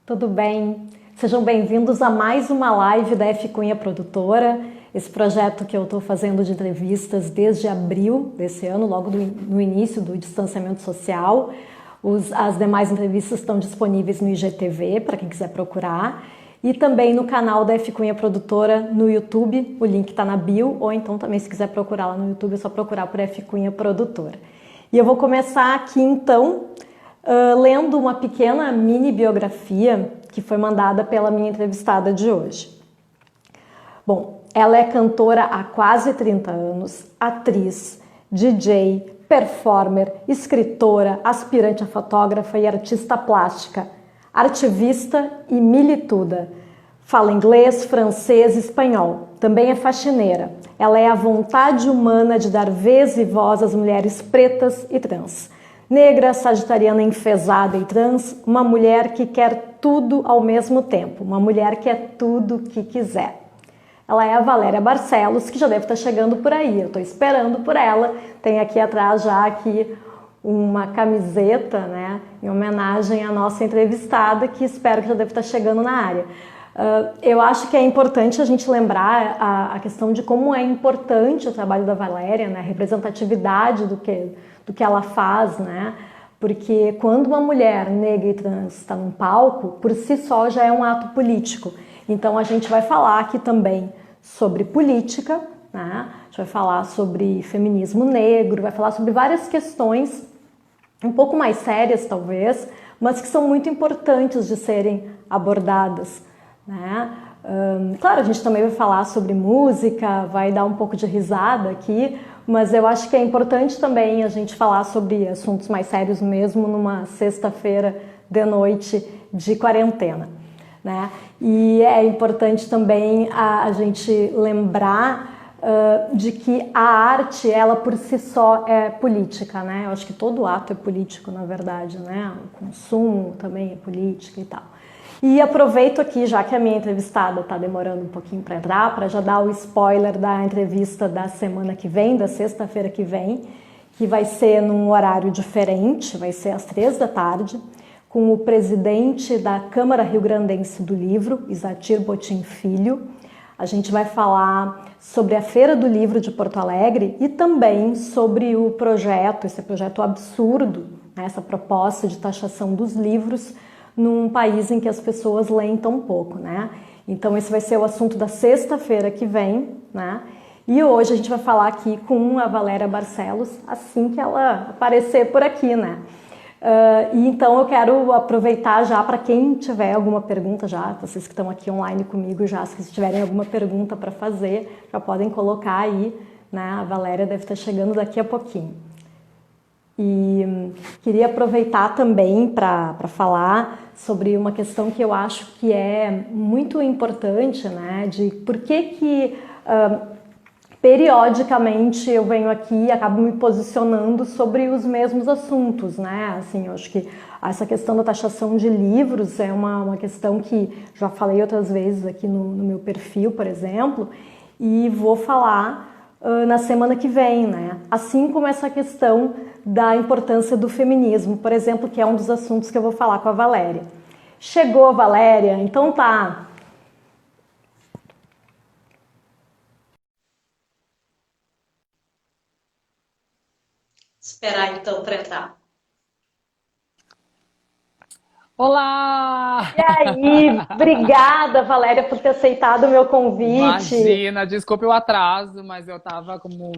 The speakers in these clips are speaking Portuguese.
Tudo bem? Sejam bem-vindos a mais uma live da F Cunha Produtora, esse projeto que eu estou fazendo de entrevistas desde abril desse ano, logo no início do distanciamento social. As demais entrevistas estão disponíveis no IGTV, para quem quiser procurar, e também no canal da F Cunha Produtora no YouTube, o link está na bio, ou então também se quiser procurar lá no YouTube é só procurar por F Cunha Produtora. E eu vou começar aqui então lendo uma pequena mini biografia que foi mandada pela minha entrevistada de hoje. Bom, ela é cantora há quase 30 anos, atriz, DJ, performer, escritora, aspirante a fotógrafa e artista plástica, artivista e milituda. Fala inglês, francês e espanhol. Também é faxineira. Ela é a vontade humana de dar vez e voz às mulheres pretas e trans. Negra, sagitariana enfesada e trans, uma mulher que quer tudo ao mesmo tempo, uma mulher que é tudo que quiser. Ela é a Valéria Barcelos, que já deve estar chegando por aí, eu estou esperando por ela. Tem aqui atrás já aqui uma camiseta, né, em homenagem à nossa entrevistada, que espero que já deve estar chegando na área. Eu acho que é importante a gente lembrar a questão de como é importante o trabalho da Valéria, né, a representatividade do que ela faz, né? Porque quando uma mulher negra e trans está num palco, por si só já é um ato político. Então a gente vai falar aqui também sobre política, né? A gente vai falar sobre feminismo negro, vai falar sobre várias questões um pouco mais sérias talvez, mas que são muito importantes de serem abordadas, né? Claro, a gente também vai falar sobre música, vai dar um pouco de risada aqui, mas eu acho que é importante também a gente falar sobre assuntos mais sérios mesmo numa sexta-feira de noite de quarentena, né? E é importante também a gente lembrar de que a arte, ela por si só é política, né? Eu acho que todo ato é político, na verdade, né? O consumo também é política e tal. E aproveito aqui, já que a minha entrevistada está demorando um pouquinho para entrar, para já dar o spoiler da entrevista da semana que vem, da sexta-feira que vem, que vai ser num horário diferente, vai ser às 15h, com o presidente da Câmara Rio-Grandense do Livro, Isatir Botim Filho. A gente vai falar sobre a Feira do Livro de Porto Alegre e também sobre o projeto, esse projeto absurdo, né, essa proposta de taxação dos livros num país em que as pessoas leem tão pouco, né? Então esse vai ser o assunto da sexta-feira que vem, né? E hoje a gente vai falar aqui com a Valéria Barcelos, assim que ela aparecer por aqui, né? E então eu quero aproveitar já para quem tiver alguma pergunta já, vocês que estão aqui online comigo já, se tiverem alguma pergunta para fazer, já podem colocar aí, né? A Valéria deve estar chegando daqui a pouquinho. E queria aproveitar também para falar sobre uma questão que eu acho que é muito importante, né? De por que periodicamente eu venho aqui e acabo me posicionando sobre os mesmos assuntos, né? Assim, eu acho que essa questão da taxação de livros é uma questão que já falei outras vezes aqui no meu perfil, por exemplo, e vou falar na semana que vem, né? Assim como essa questão da importância do feminismo, por exemplo, que é um dos assuntos que eu vou falar com a Valéria. Chegou, Valéria? Então tá. Esperar então para entrar. Olá! E aí, obrigada, Valéria, por ter aceitado o meu convite. Imagina, desculpe o atraso, mas eu tava, como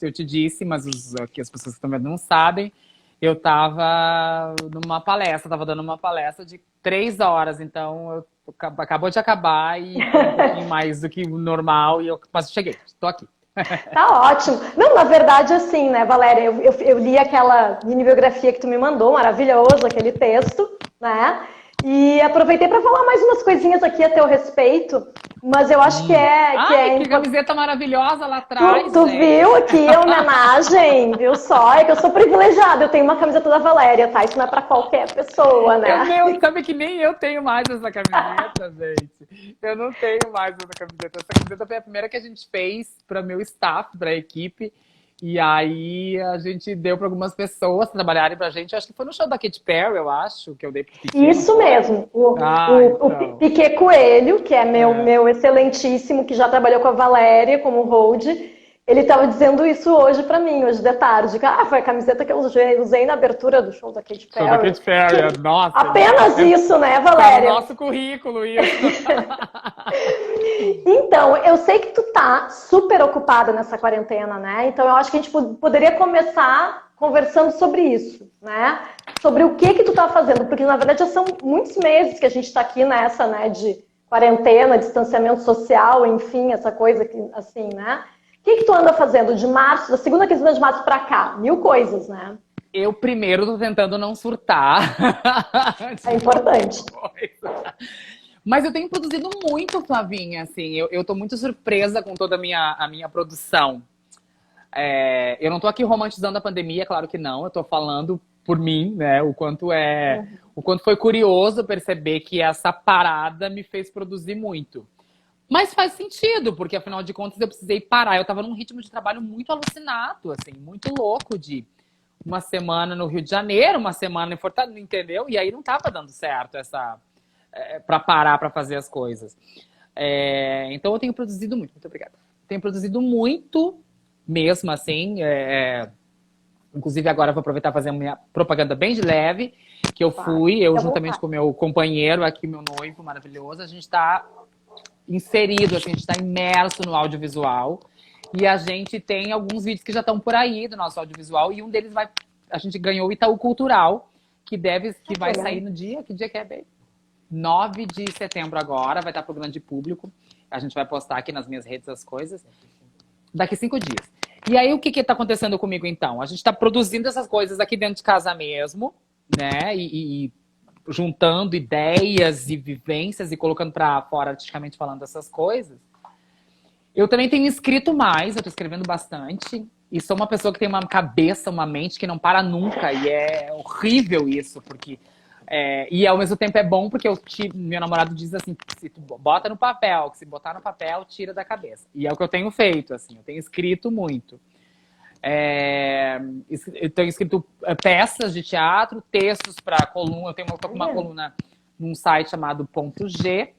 eu te disse, mas aqui as pessoas que estão vendo não sabem, eu tava numa palestra, tava dando uma palestra de 3 horas, então acabou de acabar e foi um pouquinho mais do que o normal, e eu quase cheguei, estou aqui. Tá ótimo. Não, na verdade, assim, né, Valéria, eu li aquela mini biografia que tu me mandou, maravilhoso, aquele texto, né? E aproveitei para falar mais umas coisinhas aqui a teu respeito, mas eu acho que Ai, é que camiseta maravilhosa lá atrás, Tu gente! viu aqui a homenagem, viu só? É que eu sou privilegiada, eu tenho uma camiseta da Valéria, tá? Isso não é pra qualquer pessoa, né? Sabe que nem eu tenho mais essa camiseta, gente. Eu não tenho mais essa camiseta. Essa camiseta foi a primeira que a gente fez para meu staff, para a equipe. E aí a gente deu para algumas pessoas trabalharem pra gente. Acho que foi no show da Katy Perry, eu acho, que eu dei pro Piquet. Isso mesmo. O Então. Piquet Coelho, que é meu excelentíssimo, que já trabalhou com a Valéria como hold, ele estava dizendo isso hoje para mim, hoje de tarde. Foi a camiseta que eu usei na abertura do show da Katy Show da Perry. Katy Perry, nossa. Apenas isso, né, Valéria? Tá no nosso currículo isso. Então, eu sei que tu tá super ocupada nessa quarentena, né? Então, eu acho que a gente poderia começar conversando sobre isso, né? Sobre o que tu tá fazendo, porque na verdade já são muitos meses que a gente tá aqui nessa, né, de quarentena, distanciamento social, enfim, essa coisa que, assim, né? O que tu anda fazendo de março, da segunda quinzena de março pra cá? 1000 coisas, né? Eu primeiro tô tentando não surtar. É importante. Mas eu tenho produzido muito, Flavinha, assim, eu tô muito surpresa com toda a minha produção. Eu não tô aqui romantizando a pandemia, claro que não, eu tô falando por mim, né, o quanto foi curioso perceber que essa parada me fez produzir muito. Mas faz sentido, porque afinal de contas eu precisei parar, eu tava num ritmo de trabalho muito alucinado, assim, muito louco de uma semana no Rio de Janeiro, uma semana em Fortaleza, entendeu? E aí não tava dando certo para parar para fazer as coisas. Então eu tenho produzido muito obrigada. Tenho produzido muito mesmo, assim. Inclusive agora eu vou aproveitar para fazer uma minha propaganda bem de leve, que eu fui, eu juntamente com meu companheiro aqui, meu noivo maravilhoso, a gente está inserido, assim, a gente está imerso no audiovisual. E a gente tem alguns vídeos que já estão por aí do nosso audiovisual, e um deles a gente ganhou o Itaú Cultural, que vai sair no dia, que dia que é, bem? 9 de setembro agora, vai estar para o grande público. A gente vai postar aqui nas minhas redes as coisas. Daqui 5 dias. E aí, o que está acontecendo comigo, então? A gente está produzindo essas coisas aqui dentro de casa mesmo, né? E juntando ideias e vivências e colocando para fora, artisticamente falando, essas coisas. Eu também tenho escrito mais, eu tô escrevendo bastante. E sou uma pessoa que tem uma cabeça, uma mente que não para nunca. E é horrível isso, porque... e ao mesmo tempo é bom, porque meu namorado diz assim, se tu bota no papel, que se botar no papel, tira da cabeça. E é o que eu tenho feito, assim, eu tenho escrito muito. Eu tenho escrito peças de teatro, textos para coluna. Eu tô com uma coluna num site chamado Ponto G,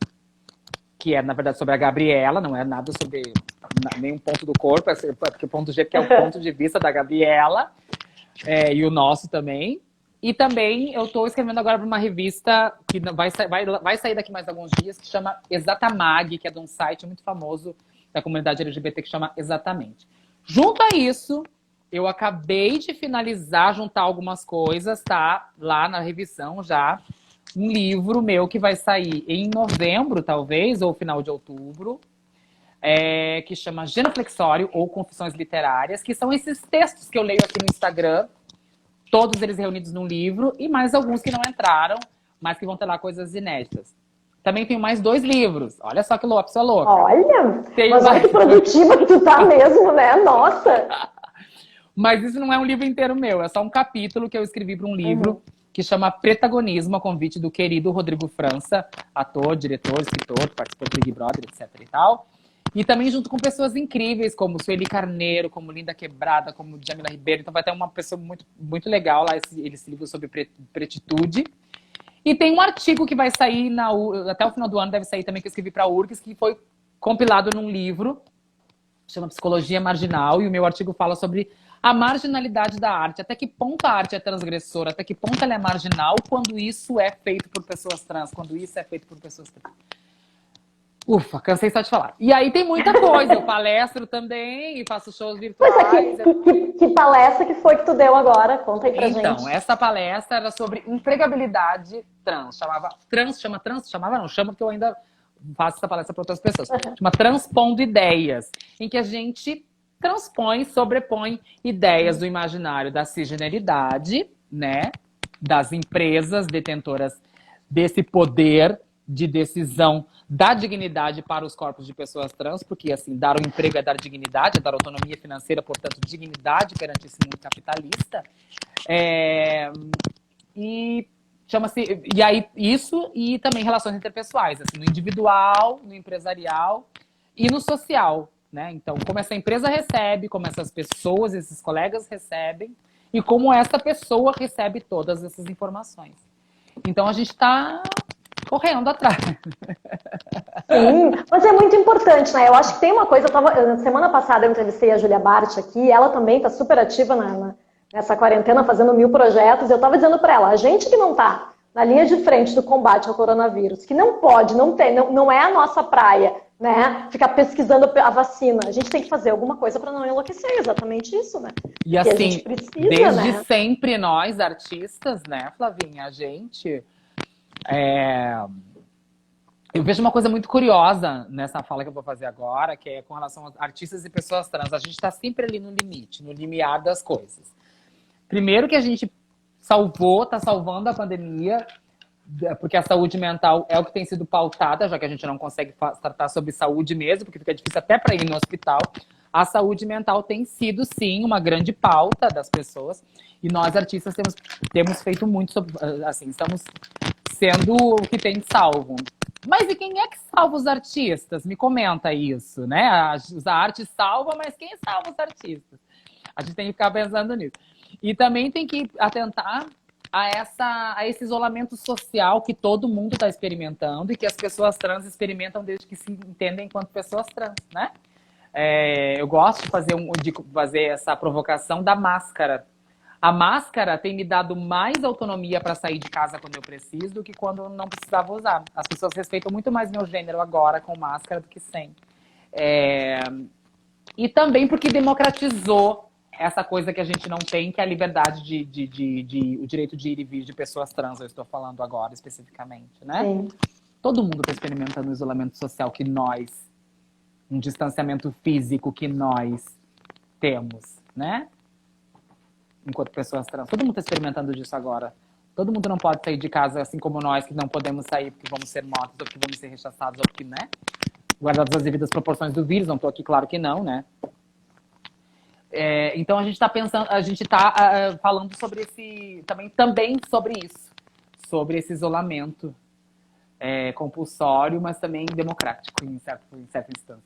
que é, na verdade, sobre a Gabriela, não é nada sobre nenhum ponto do corpo, porque o ponto G que é o ponto de vista da Gabriela, e o nosso também. E também eu estou escrevendo agora para uma revista que vai sair daqui mais alguns dias, que chama Exatamag, que é de um site muito famoso da comunidade LGBT que chama Exatamente. Junto a isso, eu acabei de finalizar, juntar algumas coisas, tá? Lá na revisão já. Um livro meu que vai sair em novembro, talvez, ou final de outubro, que chama Genuflexório ou Confissões Literárias, que são esses textos que eu leio aqui no Instagram, todos eles reunidos num livro, e mais alguns que não entraram, mas que vão ter lá coisas inéditas. Também tenho mais 2 livros. Olha só que pessoa louca. Olha, mas olha que produtiva que tu tá mesmo, né? Nossa! Mas isso não é um livro inteiro meu, é só um capítulo que eu escrevi para um livro que chama Protagonismo, a convite do querido Rodrigo França, ator, diretor, escritor, que participou do Big Brother, etc e tal. E também junto com pessoas incríveis, como Sueli Carneiro, como Linda Quebrada, como Djamila Ribeiro. Então vai ter uma pessoa muito, muito legal lá, esse livro sobre pretitude. E tem um artigo que vai sair até o final do ano, deve sair também, que eu escrevi para a URGS, que foi compilado num livro, chama Psicologia Marginal, e o meu artigo fala sobre a marginalidade da arte. Até que ponto a arte é transgressora, até que ponto ela é marginal quando isso é feito por pessoas trans, quando isso é feito por pessoas trans. Ufa, cansei só de falar. E aí tem muita coisa, eu palestro também e faço shows virtuais. Mas que palestra que foi que tu deu agora? Conta aí pra gente. Então, essa palestra era sobre empregabilidade trans. Chama porque eu ainda faço essa palestra para outras pessoas. Chama Transpondo Ideias, em que a gente sobrepõe ideias do imaginário da cisgeneridade, né? Das empresas detentoras desse poder de decisão da dignidade para os corpos de pessoas trans, porque assim, dar o emprego é dar dignidade, é dar autonomia financeira, portanto, dignidade perante esse mundo capitalista. E chama-se. E aí, isso e também relações interpessoais, assim, no individual, no empresarial e no social. né? Então, como essa empresa recebe, como essas pessoas, esses colegas recebem, e como essa pessoa recebe todas essas informações. Então, a gente está correndo atrás. Sim, mas é muito importante, né? Eu acho que tem uma coisa, semana passada eu entrevistei a Júlia Bart aqui, ela também está super ativa nessa quarentena, fazendo 1000 projetos, eu estava dizendo para ela, a gente que não está na linha de frente do combate ao coronavírus, que não pode, não é a nossa praia, né? Ficar pesquisando a vacina, a gente tem que fazer alguma coisa para não enlouquecer, exatamente isso, né? E porque assim, a gente precisa, desde né? sempre nós, artistas, né, Flavinha, a gente... Eu vejo uma coisa muito curiosa nessa fala que eu vou fazer agora, que é com relação aos artistas e pessoas trans. A gente está sempre ali no limite, no limiar das coisas. Primeiro que a gente está salvando a pandemia, porque a saúde mental é o que tem sido pautada, já que a gente não consegue tratar sobre saúde mesmo, porque fica difícil até para ir no hospital. A saúde mental tem sido, sim, uma grande pauta das pessoas. E nós, artistas, temos feito muito sobre... Assim, estamos sendo o que tem salvo. Mas e quem é que salva os artistas? Me comenta isso, né? A arte salva, mas quem salva os artistas? A gente tem que ficar pensando nisso. E também tem que atentar a esse isolamento social que todo mundo está experimentando e que as pessoas trans experimentam desde que se entendem enquanto pessoas trans, né? Eu gosto de fazer essa provocação da máscara. A máscara tem me dado mais autonomia para sair de casa quando eu preciso do que quando eu não precisava usar. As pessoas respeitam muito mais meu gênero agora com máscara do que sem. E também porque democratizou essa coisa que a gente não tem, que é a liberdade o direito de ir e vir de pessoas trans, eu estou falando agora especificamente, né? Sim. Todo mundo está experimentando o isolamento social que nós, um distanciamento físico que nós temos, né? Enquanto pessoas trans. Todo mundo está experimentando disso agora. Todo mundo não pode sair de casa, assim como nós, que não podemos sair porque vamos ser mortos, ou porque vamos ser rechaçados, ou porque, né? Guardadas as devidas proporções do vírus, não estou aqui, claro que não, né? Então a gente está pensando, a gente está falando sobre também sobre isso. Sobre esse isolamento compulsório, mas também democrático, em certa instância.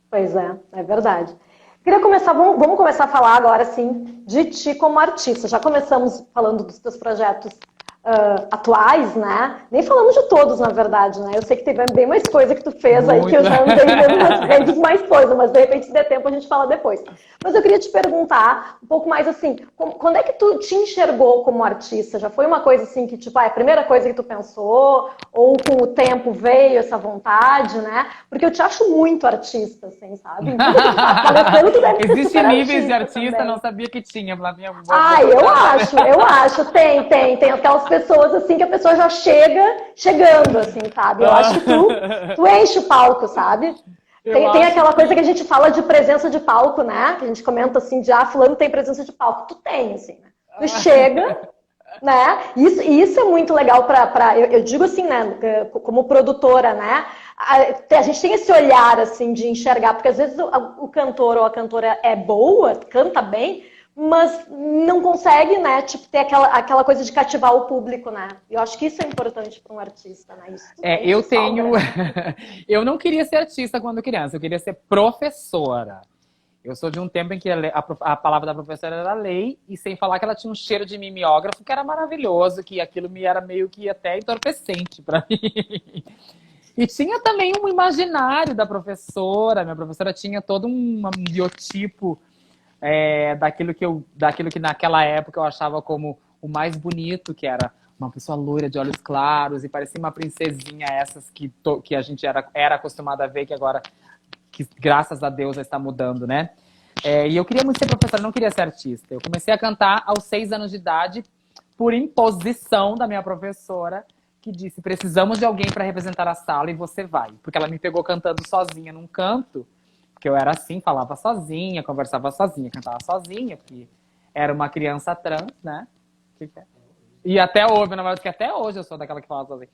Pois é verdade. Queria começar, vamos começar a falar agora, sim, de ti como artista. Já começamos falando dos teus projetos atuais, né? Nem falamos de todos, na verdade, né? Eu sei que tem bem mais coisa que tu fez aí, que eu já andei vendo nas redes mais coisa, mas de repente, se der tempo, a gente fala depois. Mas eu queria te perguntar um pouco mais assim, quando é que tu te enxergou como artista? Já foi uma coisa assim que, tipo, a primeira coisa que tu pensou? Ou com o tempo veio essa vontade, né? Porque eu te acho muito artista, assim, sabe? Tu deve ser Existe níveis de artista, também. não sabia que tinha. Eu acho. Tem aquelas pessoas assim que a pessoa já chegando, assim, sabe? Eu acho que tu enche o palco, sabe? Tem aquela coisa que a gente fala de presença de palco, né? Que a gente comenta assim, fulano tem presença de palco. Tu tem, assim, né? Tu chega, né? Isso é muito legal eu digo assim, né? Como produtora, né? A gente tem esse olhar, assim, de enxergar, porque às vezes o cantor ou a cantora é boa, canta bem, mas não consegue, né, tipo, ter aquela coisa de cativar o público, né? Eu acho que isso é importante para um artista, né? Eu não queria ser artista quando criança, eu queria ser professora. Eu sou de um tempo em que a palavra da professora era lei, e sem falar que ela tinha um cheiro de mimeógrafo que era maravilhoso, que aquilo me era meio que até entorpecente para mim. E tinha também um imaginário da professora. Minha professora tinha todo um biotipo daquilo que naquela época eu achava como o mais bonito, que era uma pessoa loira de olhos claros e parecia uma princesinha, essas que a gente era acostumada a ver, que agora, que graças a Deus, está mudando, né? E eu queria muito ser professora, não queria ser artista. Eu comecei a cantar aos 6 anos de idade, por imposição da minha professora, que disse: precisamos de alguém para representar a sala e você vai. Porque ela me pegou cantando sozinha num canto, porque eu era assim, falava sozinha, conversava sozinha, cantava sozinha, porque era uma criança trans, né? E até hoje, na verdade, que até hoje eu sou daquela que fala sozinha.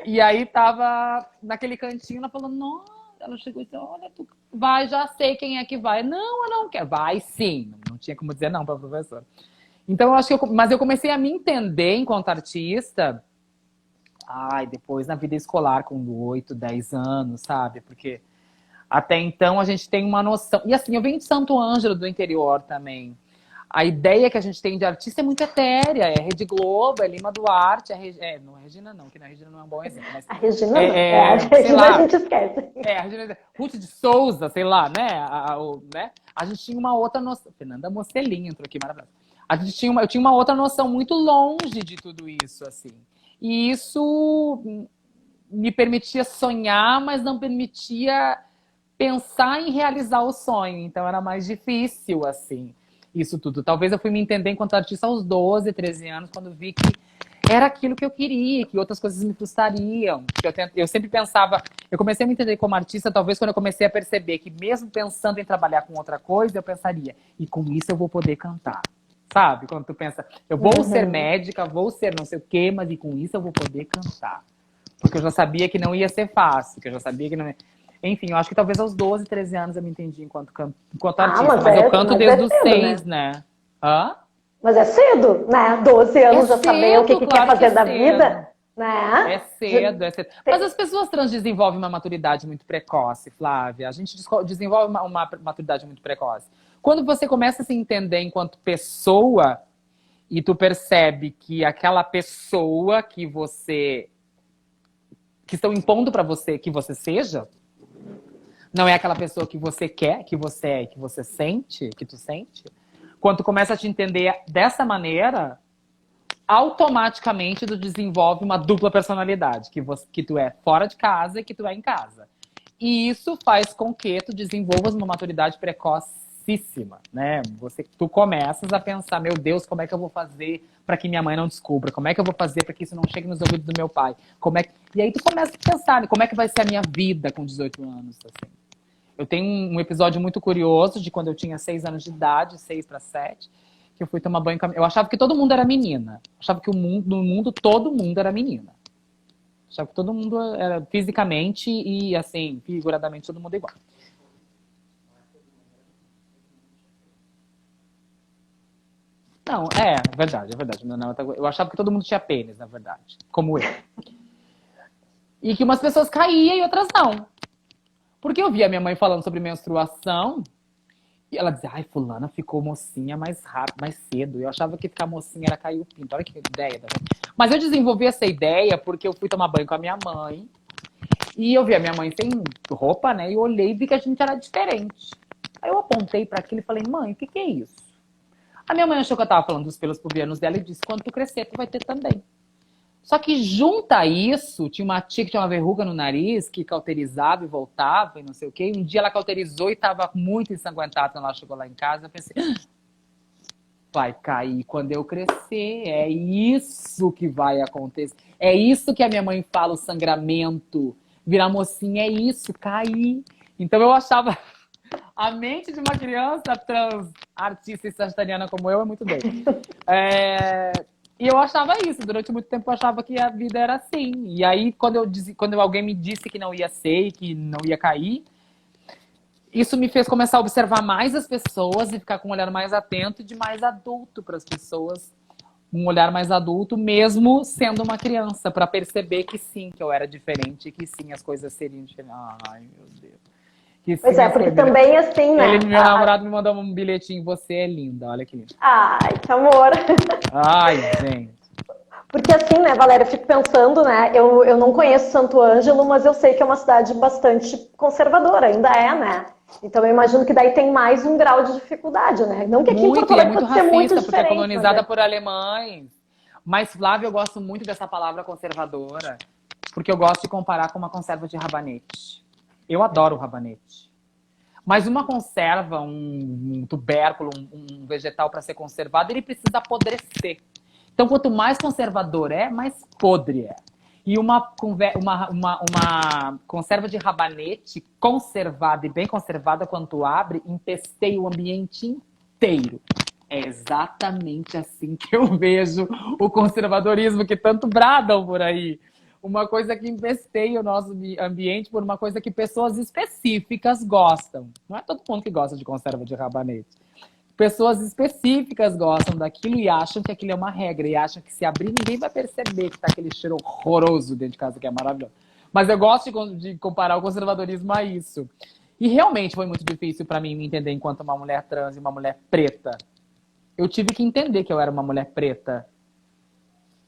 E aí tava naquele cantinho, ela falou: nossa, ela chegou e disse: olha, tu vai, já sei quem é que vai. Não, eu não quero. Vai sim. Não tinha como dizer não para a professora. Então, eu acho que mas eu comecei a me entender enquanto artista, depois na vida escolar, com 8, 10 anos, sabe? Porque Até então a gente tem uma noção. E assim, eu venho de Santo Ângelo, do interior também. A ideia que a gente tem de artista é muito etérea. É Rede Globo, é Lima Duarte, não é Regina não, que a Regina não é um bom exemplo. Mas A Regina não. A sei Regina lá, a gente esquece. a Regina, Ruth de Souza, sei lá, né? Né? A gente tinha uma outra noção. Fernanda Mocelin entrou aqui, maravilhosa. Eu tinha uma outra noção muito longe de tudo isso, assim. E isso me permitia sonhar, mas não permitia pensar em realizar o sonho. Então era mais difícil, assim, isso tudo. Talvez eu fui me entender enquanto artista aos 12, 13 anos, quando vi que era aquilo que eu queria, que outras coisas me frustrariam. Eu sempre pensava... Eu comecei a me entender como artista, talvez quando eu comecei a perceber que mesmo pensando em trabalhar com outra coisa, eu pensaria, e com isso eu vou poder cantar. Sabe? Quando tu pensa, eu vou ser médica, vou ser não sei o quê, mas e com isso eu vou poder cantar. Porque eu já sabia que não ia ser fácil, que eu já sabia que não ia... Enfim, eu acho que talvez aos 12, 13 anos eu me entendi enquanto artista. Mas eu canto desde os 6, né? Hã? Mas é cedo, né? 12 anos já saber o que quer fazer da vida, né? É cedo, é cedo. Mas as pessoas trans desenvolvem uma maturidade muito precoce, Flávia. A gente desenvolve uma maturidade muito precoce. Quando você começa a se entender enquanto pessoa e tu percebe que aquela pessoa que estão impondo pra você que você seja, não é aquela pessoa que você quer, que você é, que você sente, que tu sente. Quando tu começa a te entender dessa maneira, automaticamente tu desenvolve uma dupla personalidade, que tu é fora de casa e que tu é em casa. E isso faz com que tu desenvolvas uma maturidade precocíssima, né? Tu começas a pensar, meu Deus, como é que eu vou fazer para que minha mãe não descubra? Como é que eu vou fazer para que isso não chegue nos ouvidos do meu pai? E aí tu começa a pensar, como é que vai ser a minha vida com 18 anos, assim. Eu tenho um episódio muito curioso de quando eu tinha 6 anos de idade, 6 para 7, que eu fui tomar banho com a... Eu achava que todo mundo era menina. Eu achava que no mundo todo mundo era menina. Eu achava que todo mundo era fisicamente e, assim, figuradamente, todo mundo igual. Não, é verdade, é verdade. Eu achava que todo mundo tinha pênis, na verdade. Como eu. E que umas pessoas caíam e outras não. Porque eu via minha mãe falando sobre menstruação e ela dizia, ai, fulana ficou mocinha mais rápido, mais cedo. Eu achava que ficar mocinha era cair o pinto. Olha que ideia. Mas eu desenvolvi essa ideia porque eu fui tomar banho com a minha mãe e eu vi a minha mãe sem roupa, né? E eu olhei e vi que a gente era diferente. Aí eu apontei para aquilo e falei, mãe, o que é isso? A minha mãe achou que eu tava falando dos pelos pubianos dela e disse, quando tu crescer, tu vai ter também. Só que junto a isso, tinha uma tia que tinha uma verruga no nariz, que cauterizava e voltava e não sei o quê. Um dia ela cauterizou e estava muito ensanguentada quando ela chegou lá em casa. Eu pensei, vai cair quando eu crescer. É isso que vai acontecer. É isso que a minha mãe fala, o sangramento. Virar mocinha é isso, cair. Então eu achava... A mente de uma criança trans, artista e sagitariana como eu é muito doida. E eu achava isso, durante muito tempo eu achava que a vida era assim. E aí, quando alguém me disse que não ia ser e que não ia cair, isso me fez começar a observar mais as pessoas e ficar com um olhar mais atento e de mais adulto para as pessoas. Um olhar mais adulto, mesmo sendo uma criança, para perceber que sim, que eu era diferente, que sim, as coisas seriam diferentes. Ai, meu Deus. Pois é, porque também assim, né? Meu namorado me mandou um bilhetinho, você é linda, olha que lindo. Ai, que amor. Ai, gente. Porque assim, né, Valéria, eu fico pensando, né, eu não conheço Santo Ângelo, mas eu sei que é uma cidade bastante conservadora, ainda é, né? Então eu imagino que daí tem mais um grau de dificuldade, né? Não que aqui em Porto Alegre pode ser muito diferente. Porque é colonizada por alemães. Mas, Flávia, eu gosto muito dessa palavra conservadora, porque eu gosto de comparar com uma conserva de rabanete. Eu adoro o rabanete. Mas uma conserva, um tubérculo, um vegetal para ser conservado, ele precisa apodrecer. Então, quanto mais conservador é, mais podre é. E uma conserva de rabanete conservada e bem conservada, quando tu abre, empesteia o ambiente inteiro. É exatamente assim que eu vejo o conservadorismo que tanto bradam por aí. Uma coisa que empesteia o nosso ambiente por uma coisa que pessoas específicas gostam. Não é todo mundo que gosta de conserva de rabanete. Pessoas específicas gostam daquilo e acham que aquilo é uma regra. E acham que se abrir, ninguém vai perceber que tá aquele cheiro horroroso dentro de casa, que é maravilhoso. Mas eu gosto de comparar o conservadorismo a isso. E realmente foi muito difícil para mim me entender enquanto uma mulher trans e uma mulher preta. Eu tive que entender que eu era uma mulher preta.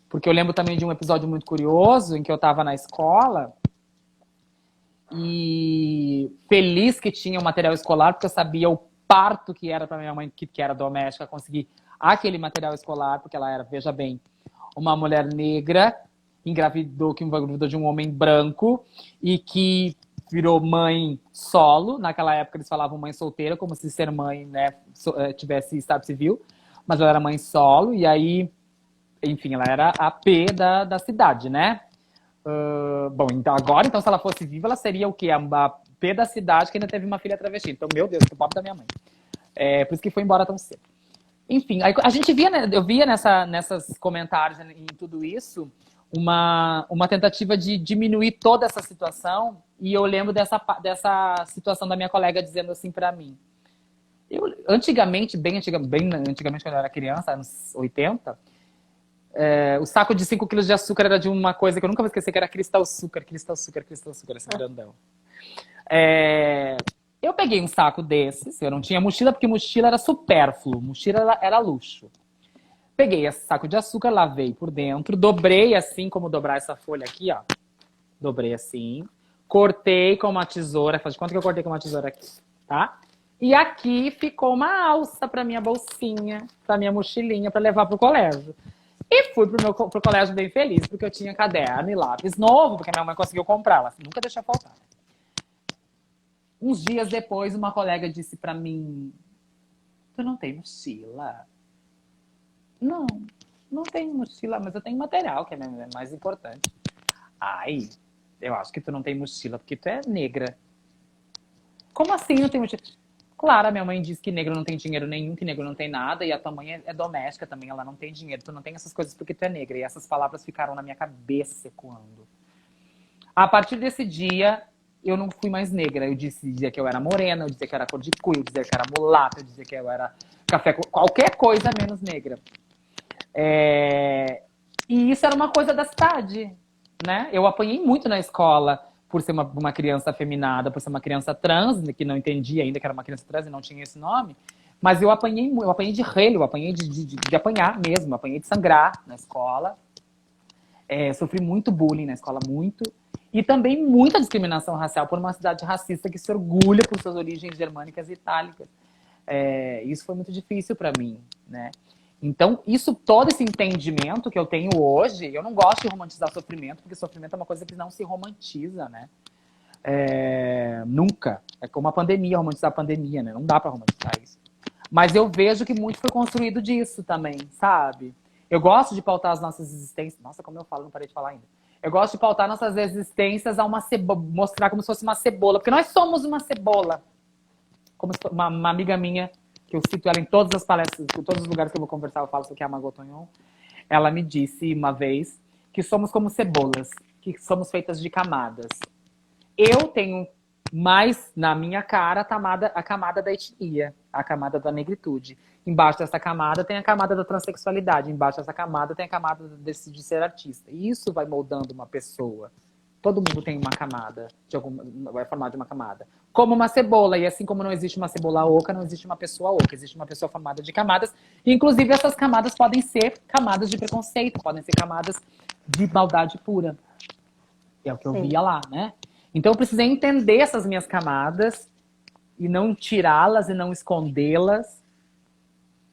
Porque eu lembro também de um episódio muito curioso em que eu estava na escola e feliz que tinha o material escolar, porque eu sabia o parto que era para minha mãe, que era doméstica, conseguir aquele material escolar, porque ela era, veja bem, uma mulher negra, que engravidou de um homem branco e que virou mãe solo. Naquela época eles falavam mãe solteira, como se ser mãe, né, tivesse estado civil, mas ela era mãe solo, e aí, enfim, ela era a P da cidade, né? Bom, então agora, então, se ela fosse viva, ela seria o quê? A P da cidade que ainda teve uma filha travesti. Então, meu Deus, que pobre da minha mãe. Por isso que foi embora tão cedo. Enfim, aí a gente via, né, eu via nessas comentários, em tudo isso, uma tentativa de diminuir toda essa situação. E eu lembro dessa situação da minha colega dizendo assim pra mim. Antigamente, bem antigamente, quando eu era criança, anos 80, o saco de 5 quilos de açúcar era de uma coisa que eu nunca vou esquecer, que era cristal açúcar, esse grandão. Eu peguei um saco desses, eu não tinha mochila, porque mochila era supérfluo, mochila era luxo. Peguei esse saco de açúcar, lavei por dentro, dobrei assim, como dobrar essa folha aqui, ó. Dobrei assim, cortei com uma tesoura, faz de conta que eu cortei com uma tesoura aqui, tá? E aqui ficou uma alça pra minha bolsinha, pra minha mochilinha, pra levar pro colégio. E fui pro colégio bem feliz, porque eu tinha caderno e lápis novo, porque minha mãe conseguiu comprar, ela nunca deixou faltar. Uns dias depois, uma colega disse pra mim, tu não tem mochila? Não, não tenho mochila, mas eu tenho material, que é mais importante. Ai, eu acho que tu não tem mochila porque tu é negra. Como assim não tem mochila? Claro, a minha mãe diz que negro não tem dinheiro nenhum, que negro não tem nada, e a tua mãe é doméstica também, ela não tem dinheiro. Tu não tem essas coisas porque tu é negra. E essas palavras ficaram na minha cabeça ecoando. A partir desse dia, eu não fui mais negra. Eu dizia que eu era morena, eu dizia que eu era cor de cuia, eu dizia que eu era mulata, eu dizia que eu era café, qualquer coisa menos negra. E isso era uma coisa da cidade, né? Eu apanhei muito na escola por ser uma criança afeminada, por ser uma criança trans, que não entendia ainda que era uma criança trans e não tinha esse nome. Mas eu apanhei de relho, eu apanhei de apanhar mesmo, apanhei de sangrar na escola. Sofri muito bullying na escola, muito. E também muita discriminação racial por uma cidade racista que se orgulha por suas origens germânicas e itálicas. Isso foi muito difícil para mim, né? Então, todo esse entendimento que eu tenho hoje, eu não gosto de romantizar sofrimento, porque sofrimento é uma coisa que não se romantiza, né? Nunca. É como a pandemia, romantizar a pandemia, né? Não dá para romantizar isso. Mas eu vejo que muito foi construído disso também, sabe? Eu gosto de pautar as nossas existências. Nossa, como eu falo, não parei de falar ainda. Eu gosto de pautar nossas existências a uma cebola, mostrar como se fosse uma cebola, porque nós somos uma cebola. Como uma amiga minha, que eu cito ela em todas as palestras, em todos os lugares que eu vou conversar, eu falo isso aqui, a Margot Tonhon. Ela me disse uma vez que somos como cebolas, que somos feitas de camadas. Eu tenho mais na minha cara a camada da etnia, a camada da negritude. Embaixo dessa camada tem a camada da transexualidade, embaixo dessa camada tem a camada de ser artista. E isso vai moldando uma pessoa. Todo mundo tem uma camada, vai formar de uma camada. Como uma cebola, e assim como não existe uma cebola oca, não existe uma pessoa oca, existe uma pessoa formada de camadas. E, inclusive, essas camadas podem ser camadas de preconceito, podem ser camadas de maldade pura. É o que eu via lá, né? Então eu precisei entender essas minhas camadas e não tirá-las e não escondê-las.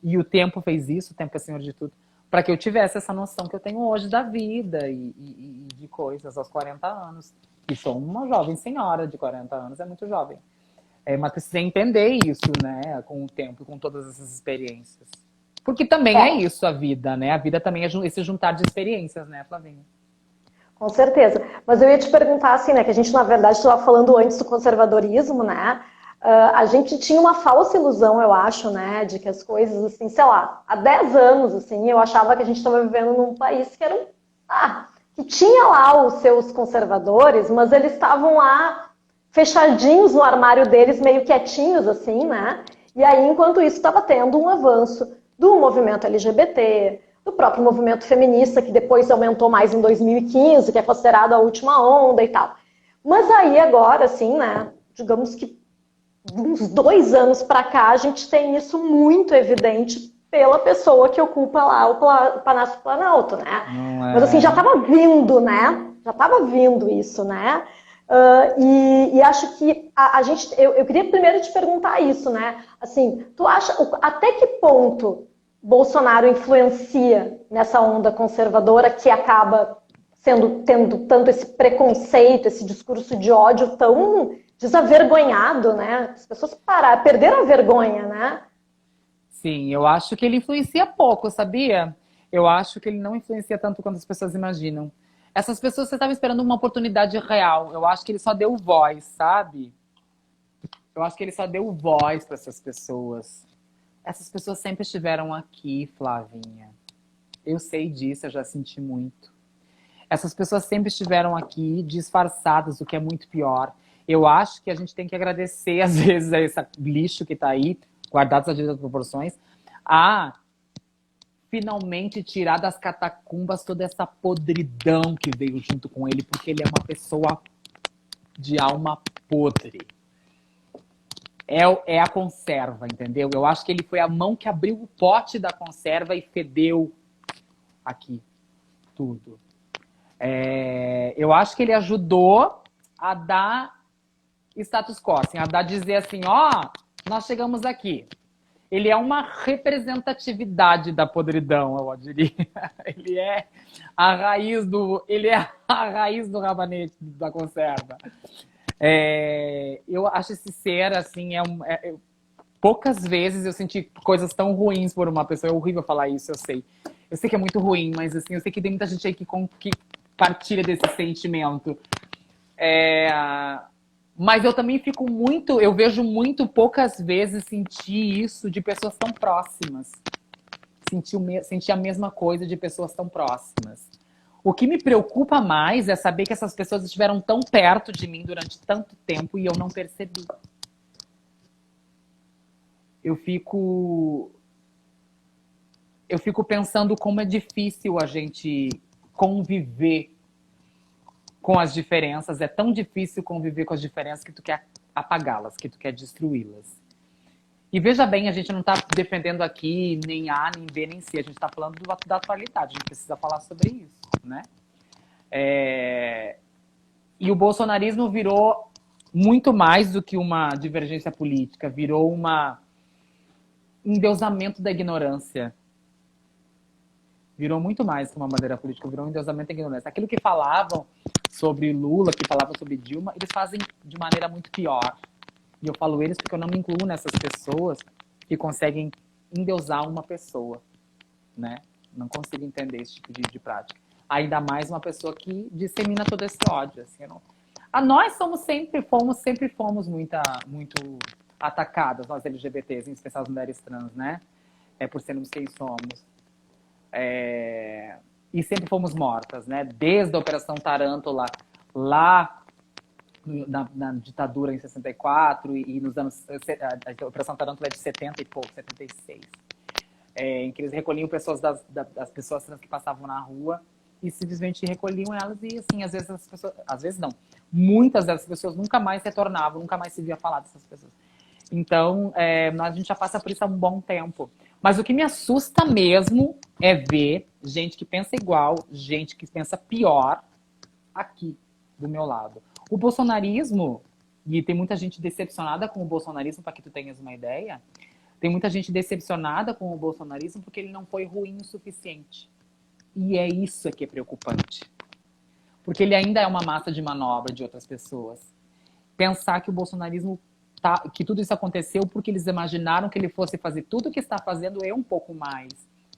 E o tempo fez isso, o tempo é senhor de tudo, para que eu tivesse essa noção que eu tenho hoje da vida e de coisas aos 40 anos. E sou uma jovem senhora de 40 anos, é muito jovem. Mas precisei entender isso, né, com o tempo, com todas essas experiências. Porque também é isso a vida, né? A vida também é esse juntar de experiências, né, Flavinha? Com certeza. Mas eu ia te perguntar assim, né, que a gente, na verdade, estava falando antes do conservadorismo, né? A gente tinha uma falsa ilusão, eu acho, né, de que as coisas, assim, sei lá, há 10 anos, assim, eu achava que a gente estava vivendo num país que era que tinha lá os seus conservadores, mas eles estavam lá fechadinhos no armário deles, meio quietinhos, assim, né? E aí, enquanto isso, estava tendo um avanço do movimento LGBT, do próprio movimento feminista, que depois aumentou mais em 2015, que é considerado a última onda e tal. Mas aí agora, assim, né, digamos que uns 2 anos para cá, a gente tem isso muito evidente pela pessoa que ocupa lá o Palácio Planalto, né? Não Mas assim, já é? estava vindo, né? Já estava vindo isso, né? E acho que a gente, eu queria primeiro te perguntar isso, né? Assim, tu acha até que ponto Bolsonaro influencia nessa onda conservadora que acaba tendo tanto esse preconceito, esse discurso de ódio tão desavergonhado, né? As pessoas perderam a vergonha, né? Sim, eu acho que ele influencia pouco, sabia? Eu acho que ele não influencia tanto quanto as pessoas imaginam. Essas pessoas, você estava esperando uma oportunidade real. Eu acho que ele só deu voz, sabe? Eu acho que ele só deu voz para essas pessoas. Essas pessoas sempre estiveram aqui, Flavinha. Eu sei disso, eu já senti muito. Essas pessoas sempre estiveram aqui disfarçadas, o que é muito pior. Eu acho que a gente tem que agradecer, às vezes, a esse lixo que está aí, guardado as devidas proporções, a finalmente tirar das catacumbas toda essa podridão que veio junto com ele, porque ele é uma pessoa de alma podre. É a conserva, entendeu? Eu acho que ele foi a mão que abriu o pote da conserva e fedeu aqui tudo. Eu acho que ele ajudou a dar status quo, assim, a dar dizer assim, ó, nós chegamos aqui. Ele é uma representatividade da podridão, eu diria. Ele é a raiz do rabanete da conserva. Eu acho esse ser assim, poucas vezes eu senti coisas tão ruins por uma pessoa. É horrível falar isso, eu sei. Eu sei que é muito ruim, mas assim, eu sei que tem muita gente aí que partilha desse sentimento. Mas eu também eu vejo muito poucas vezes sentir isso de pessoas tão próximas. Sentir a mesma coisa de pessoas tão próximas. O que me preocupa mais é saber que essas pessoas estiveram tão perto de mim durante tanto tempo e eu não percebi. Eu fico pensando como é difícil a gente conviver com as diferenças. É tão difícil conviver com as diferenças que tu quer apagá-las, que tu quer destruí-las. E veja bem, a gente não está defendendo aqui nem A, nem B, nem C. A gente está falando da atualidade. A gente precisa falar sobre isso, né? E o bolsonarismo virou muito mais do que uma divergência política. Virou um endeusamento da ignorância. Virou muito mais que uma bandeira política. Virou um endeusamento da ignorância. Aquilo que falavam sobre Lula, que falavam sobre Dilma, eles fazem de maneira muito pior. E eu falo eles porque eu não me incluo nessas pessoas que conseguem endeusar uma pessoa, né? Não consigo entender esse tipo de prática. Ainda mais uma pessoa que dissemina todo esse ódio. Assim, nós sempre fomos muito atacadas, nós LGBTs, em especial as mulheres trans, né? Por sermos quem somos. E sempre fomos mortas, né? Desde a Operação Tarântula, lá na ditadura em 64 e nos anos... A Operação Tarântula é de 70 e pouco, 76. Em que eles recolhiam pessoas das pessoas trans que passavam na rua e simplesmente recolhiam elas e, assim, às vezes as pessoas... Às vezes não. Muitas dessas pessoas nunca mais retornavam, nunca mais se via falar dessas pessoas. Então, a gente já passa por isso há um bom tempo. Mas o que me assusta mesmo é ver gente que pensa igual, gente que pensa pior aqui, do meu lado. O bolsonarismo, e tem muita gente decepcionada com o bolsonarismo, para que tu tenhas uma ideia, tem muita gente decepcionada com o bolsonarismo porque ele não foi ruim o suficiente. E é isso que é preocupante. Porque ele ainda é uma massa de manobra de outras pessoas. Pensar que o bolsonarismo, que tudo isso aconteceu porque eles imaginaram que ele fosse fazer tudo o que está fazendo e um pouco mais.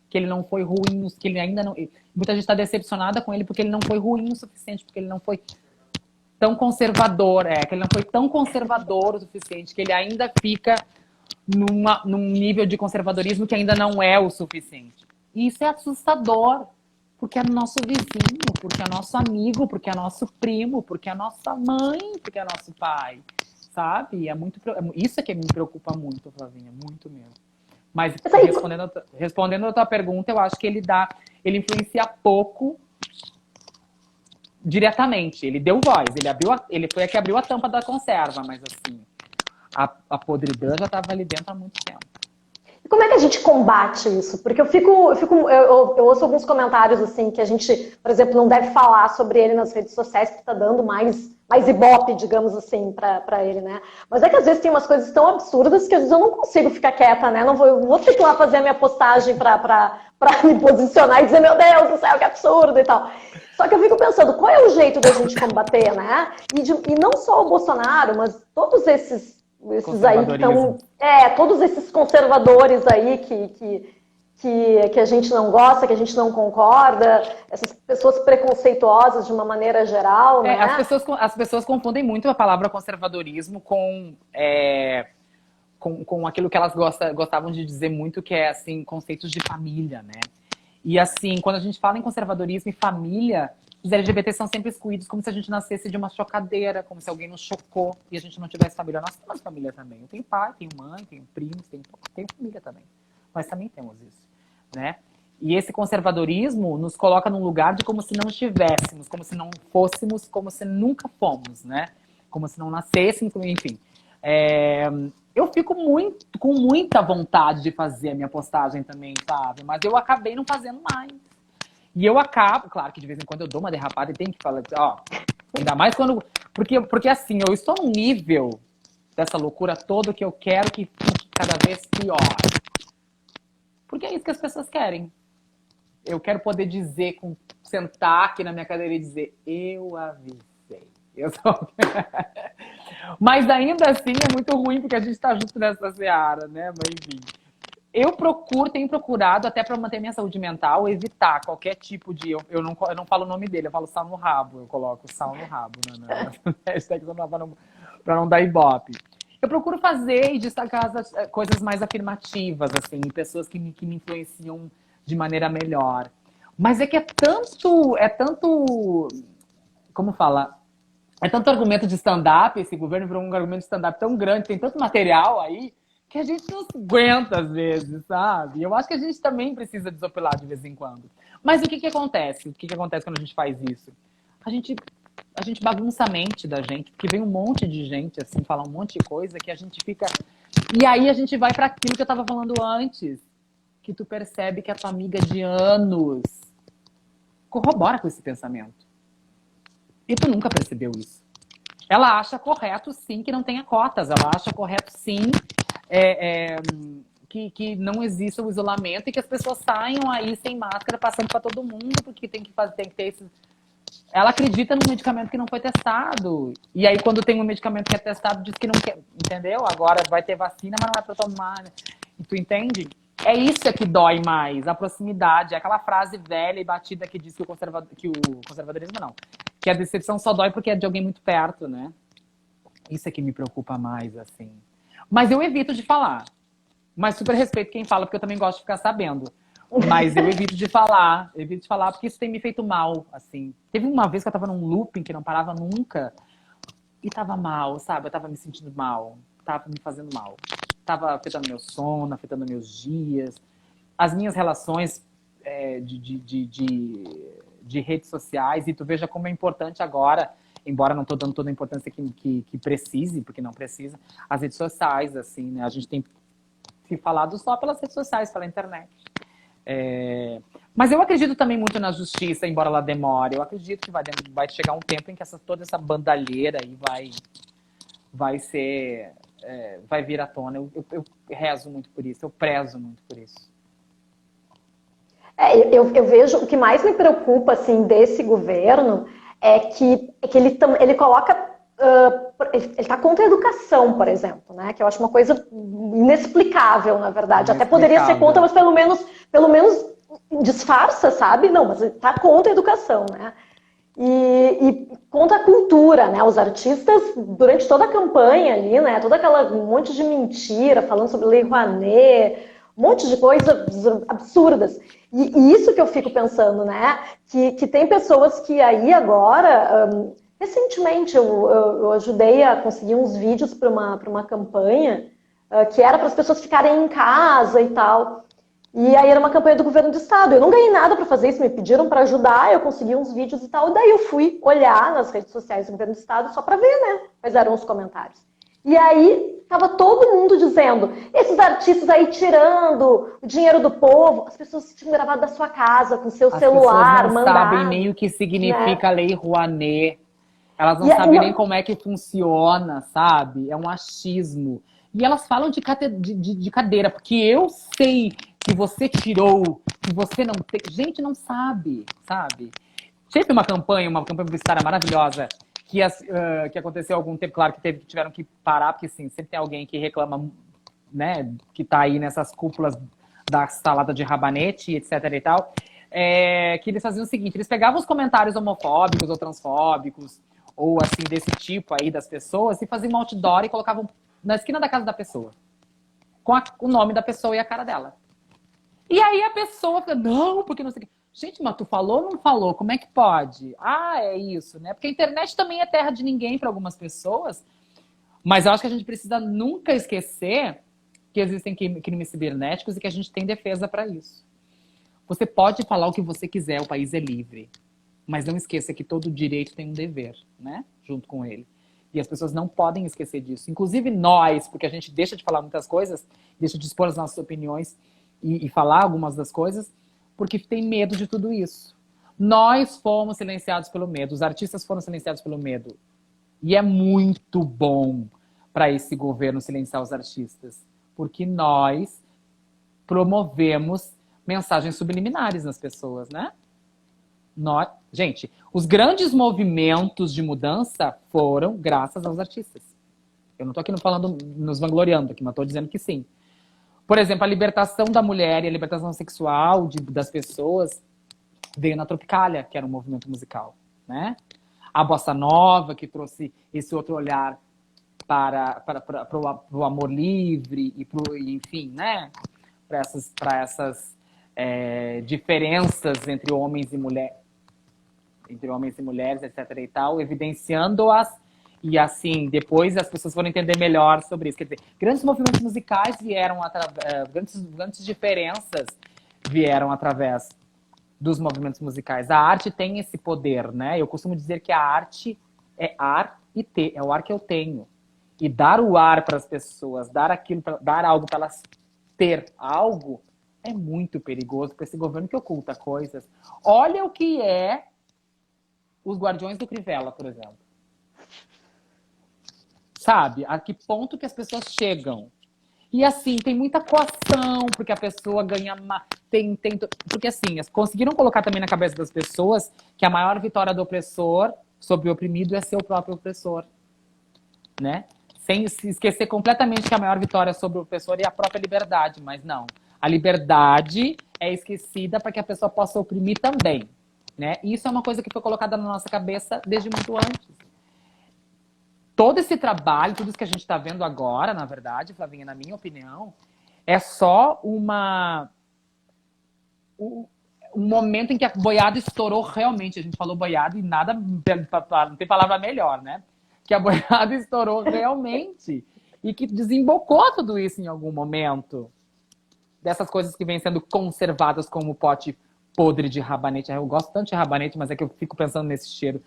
Que ele não foi ruim, que ele ainda não... Muita gente está decepcionada com ele porque ele não foi ruim o suficiente, porque ele não foi tão conservador, que ele não foi tão conservador o suficiente, que ele ainda fica num nível de conservadorismo que ainda não é o suficiente. E isso é assustador, porque é nosso vizinho, porque é nosso amigo, porque é nosso primo, porque é nossa mãe, porque é nosso pai, sabe? Isso é que me preocupa muito, Flavinha, muito mesmo. Mas respondendo a tua pergunta, eu acho que ele influencia pouco diretamente. Ele deu voz, ele foi a que abriu a tampa da conserva, mas assim, a podridão já estava ali dentro há muito tempo. E como é que a gente combate isso? Porque eu ouço alguns comentários assim, que a gente, por exemplo, não deve falar sobre ele nas redes sociais, porque está dando mais ibope, digamos assim, para ele, né? Mas é que às vezes tem umas coisas tão absurdas que às vezes eu não consigo ficar quieta, né? Eu vou ter que ir lá fazer a minha postagem para me posicionar e dizer, meu Deus do céu, que absurdo e tal. Só que eu fico pensando, qual é o jeito da gente combater, né? E não só o Bolsonaro, mas todos esses aí que estão... todos esses conservadores aí que a gente não gosta, que a gente não concorda, essas pessoas preconceituosas de uma maneira geral, né? As pessoas confundem muito a palavra conservadorismo com aquilo que elas gostavam de dizer muito, que é, assim, conceitos de família, né? E, assim, quando a gente fala em conservadorismo e família, os LGBT são sempre excluídos como se a gente nascesse de uma chocadeira, como se alguém nos chocou e a gente não tivesse família. Nós temos família também. Eu tenho pai, tenho mãe, tenho primos, tenho família também. Nós também temos isso, né? E esse conservadorismo nos coloca num lugar de como se não estivéssemos, como se não fôssemos, como se nunca fomos, né? Como se não nascêssemos, enfim. Eu fico com muita vontade de fazer a minha postagem também, sabe? Mas eu acabei não fazendo mais. E eu acabo, claro que de vez em quando eu dou uma derrapada e tenho que falar, ainda mais quando... Porque assim, eu estou num nível dessa loucura toda que eu quero que fique cada vez pior. Porque é isso que as pessoas querem. Eu quero poder dizer, sentar aqui na minha cadeira e dizer, eu avisei. Mas ainda assim é muito ruim, porque a gente está junto nessa seara, né? Mas enfim. Tenho procurado, até para manter minha saúde mental, evitar qualquer tipo de... Eu não falo o nome dele, eu falo sal no rabo. Eu coloco sal no rabo na hashtag para não dar ibope. Eu procuro fazer e destacar as coisas mais afirmativas, assim, pessoas que me influenciam de maneira melhor. Mas é que é tanto... Como fala? É tanto argumento de stand-up, esse governo virou um argumento de stand-up tão grande, tem tanto material aí, que a gente não se aguenta às vezes, sabe? Eu acho que a gente também precisa desopilar de vez em quando. Mas o que acontece? O que acontece quando a gente faz isso? A gente bagunça a mente da gente, porque vem um monte de gente, assim, falar um monte de coisa que a gente fica... E aí a gente vai para aquilo que eu tava falando antes, que tu percebe que a tua amiga de anos corrobora com esse pensamento. E tu nunca percebeu isso. Ela acha correto, sim, que não tenha cotas. Ela acha correto, sim, que não exista o isolamento e que as pessoas saiam aí sem máscara, passando para todo mundo, porque tem que ter esse... Ela acredita num medicamento que não foi testado. E aí, quando tem um medicamento que é testado, diz que não quer. Entendeu? Agora vai ter vacina, mas não é para tomar. Né? E tu entende? É isso que dói mais, a proximidade. É aquela frase velha e batida que diz que o conservadorismo não. Que a decepção só dói porque é de alguém muito perto, né? Isso é que me preocupa mais, assim. Mas eu evito de falar. Mas super respeito quem fala, porque eu também gosto de ficar sabendo. Mas eu evito de falar porque isso tem me feito mal, assim. Teve uma vez que eu tava num looping que não parava nunca e tava mal, sabe? Eu tava me sentindo mal, tava me fazendo mal. Tava afetando meu sono, afetando meus dias. As minhas relações de redes sociais, e tu veja como é importante agora, embora não tô dando toda a importância que precise, porque não precisa, as redes sociais, assim, né? A gente tem se falado só pelas redes sociais, pela internet. Mas eu acredito também muito na justiça, embora ela demore. Eu acredito que vai chegar um tempo em que toda essa bandalheira aí vai vir à tona. Eu rezo muito por isso, eu prezo muito por isso. Eu vejo, o que mais me preocupa assim, desse governo é que ele coloca... ele está contra a educação, por exemplo, né? Que eu acho uma coisa inexplicável, na verdade. Até poderia ser contra, mas pelo menos disfarça, sabe? Não, mas está contra a educação, né? E contra a cultura, né? Os artistas, durante toda a campanha ali, né? Um monte de mentira, falando sobre Lei Rouanet, um monte de coisas absurdas. E isso que eu fico pensando, né? Que tem pessoas que aí agora... Recentemente eu ajudei a conseguir uns vídeos para uma campanha que era para as pessoas ficarem em casa e tal. E aí era uma campanha do governo do estado. Eu não ganhei nada para fazer isso, me pediram para ajudar, eu consegui uns vídeos e tal. E daí eu fui olhar nas redes sociais do governo do estado só para ver, né? Quais eram os comentários. E aí tava todo mundo dizendo, esses artistas aí tirando o dinheiro do povo, as pessoas tinham gravado da sua casa, com seu As pessoas celular, não sabem mandado, nem o que né? significa a Lei Rouanet. Elas não E sabem nem não, como é que funciona, sabe? É um achismo. E elas falam de cadeira, porque eu sei que você tirou, que você não tem. Gente, não sabe, sabe? Teve uma campanha publicitária maravilhosa que aconteceu há algum tempo, claro que tiveram que parar, porque sim, sempre tem alguém que reclama, né, que tá aí nessas cúpulas da salada de rabanete, etc e tal, que eles faziam o seguinte, eles pegavam os comentários homofóbicos ou transfóbicos, ou assim, desse tipo aí das pessoas, e faziam um outdoor e colocavam na esquina da casa da pessoa, com o nome da pessoa e a cara dela. E aí a pessoa fica, não, porque não sei o quê. Gente, mas tu falou ou não falou? Como é que pode? Ah, é isso, né? Porque a internet também é terra de ninguém para algumas pessoas, mas eu acho que a gente precisa nunca esquecer que existem crimes cibernéticos e que a gente tem defesa para isso. Você pode falar o que você quiser, o país é livre. Mas não esqueça que todo direito tem um dever, né? Junto com ele. E as pessoas não podem esquecer disso. Inclusive nós, porque a gente deixa de falar muitas coisas, deixa de expor as nossas opiniões e falar algumas das coisas, porque tem medo de tudo isso. Nós fomos silenciados pelo medo, os artistas foram silenciados pelo medo. E é muito bom para esse governo silenciar os artistas, porque nós promovemos mensagens subliminares nas pessoas, né? Gente, os grandes movimentos de mudança foram graças aos artistas. Eu não estou aqui falando, nos vangloriando aqui, mas estou dizendo que sim. Por exemplo, a libertação da mulher e a libertação sexual das pessoas veio na Tropicália, que era um movimento musical, né? A bossa nova, que trouxe esse outro olhar para o amor livre e enfim, né? Para essas diferenças entre homens e mulheres, etc. e tal, evidenciando-as e assim, depois as pessoas foram entender melhor sobre isso. Quer dizer, grandes movimentos musicais vieram grandes diferenças vieram através dos movimentos musicais. A arte tem esse poder, né? Eu costumo dizer que a arte é ar e ter, é o ar que eu tenho. E dar o ar para as pessoas, dar algo para elas ter algo, é muito perigoso para esse governo que oculta coisas. Olha o que é os Guardiões do Crivella, por exemplo. Sabe? A que ponto que as pessoas chegam? E assim, tem muita coação, porque a pessoa ganha. Porque assim, conseguiram colocar também na cabeça das pessoas que a maior vitória do opressor sobre o oprimido é ser o próprio opressor. Né? Sem se esquecer completamente que a maior vitória sobre o opressor é a própria liberdade, mas não. A liberdade é esquecida para que a pessoa possa oprimir também. Né? E isso é uma coisa que foi colocada na nossa cabeça desde muito antes. Todo esse trabalho, tudo isso que a gente está vendo agora, na verdade, Flavinha, na minha opinião, é só um momento em que a boiada estourou realmente. A gente falou boiada e nada, não tem palavra melhor, né? Que a boiada estourou realmente e que desembocou tudo isso em algum momento. Dessas coisas que vêm sendo conservadas como pote podre de rabanete. Eu gosto tanto de rabanete, mas é que eu fico pensando nesse cheiro.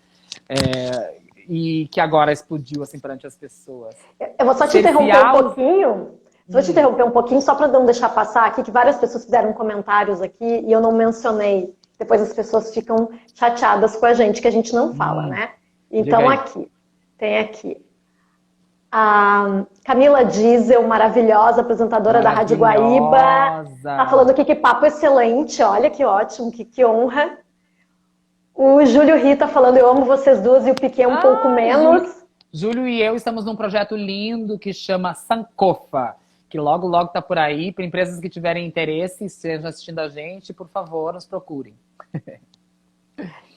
E que agora explodiu assim perante as pessoas. Eu vou só te interromper um pouquinho. Vou te interromper um pouquinho, só para não deixar passar aqui, que várias pessoas fizeram comentários aqui e eu não mencionei. Depois as pessoas ficam chateadas com a gente, que a gente não fala, né? Então tem aqui. A Camila Diesel, maravilhosa, apresentadora da Rádio Guaíba. Tá falando aqui que papo excelente, olha que ótimo, que honra. O Júlio Rita falando, eu amo vocês duas e o Piquet um pouco menos. Júlio e eu estamos num projeto lindo que chama Sankofa, que logo, logo tá por aí. Para empresas que tiverem interesse e estejam assistindo a gente, por favor, nos procurem.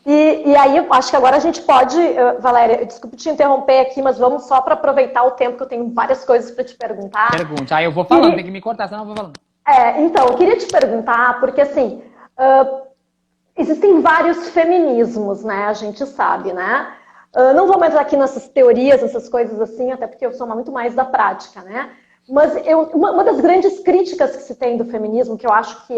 E aí, acho que agora a gente pode, Valéria, desculpe te interromper aqui, mas vamos só para aproveitar o tempo, que eu tenho várias coisas para te perguntar. Pergunte. Eu vou falando, tem que me cortar, senão eu vou falando. Então, eu queria te perguntar, porque assim, existem vários feminismos, né? A gente sabe, né? Não vamos entrar aqui nessas teorias, essas coisas assim, até porque eu sou muito mais da prática, né? Mas uma das grandes críticas que se tem do feminismo, que eu acho que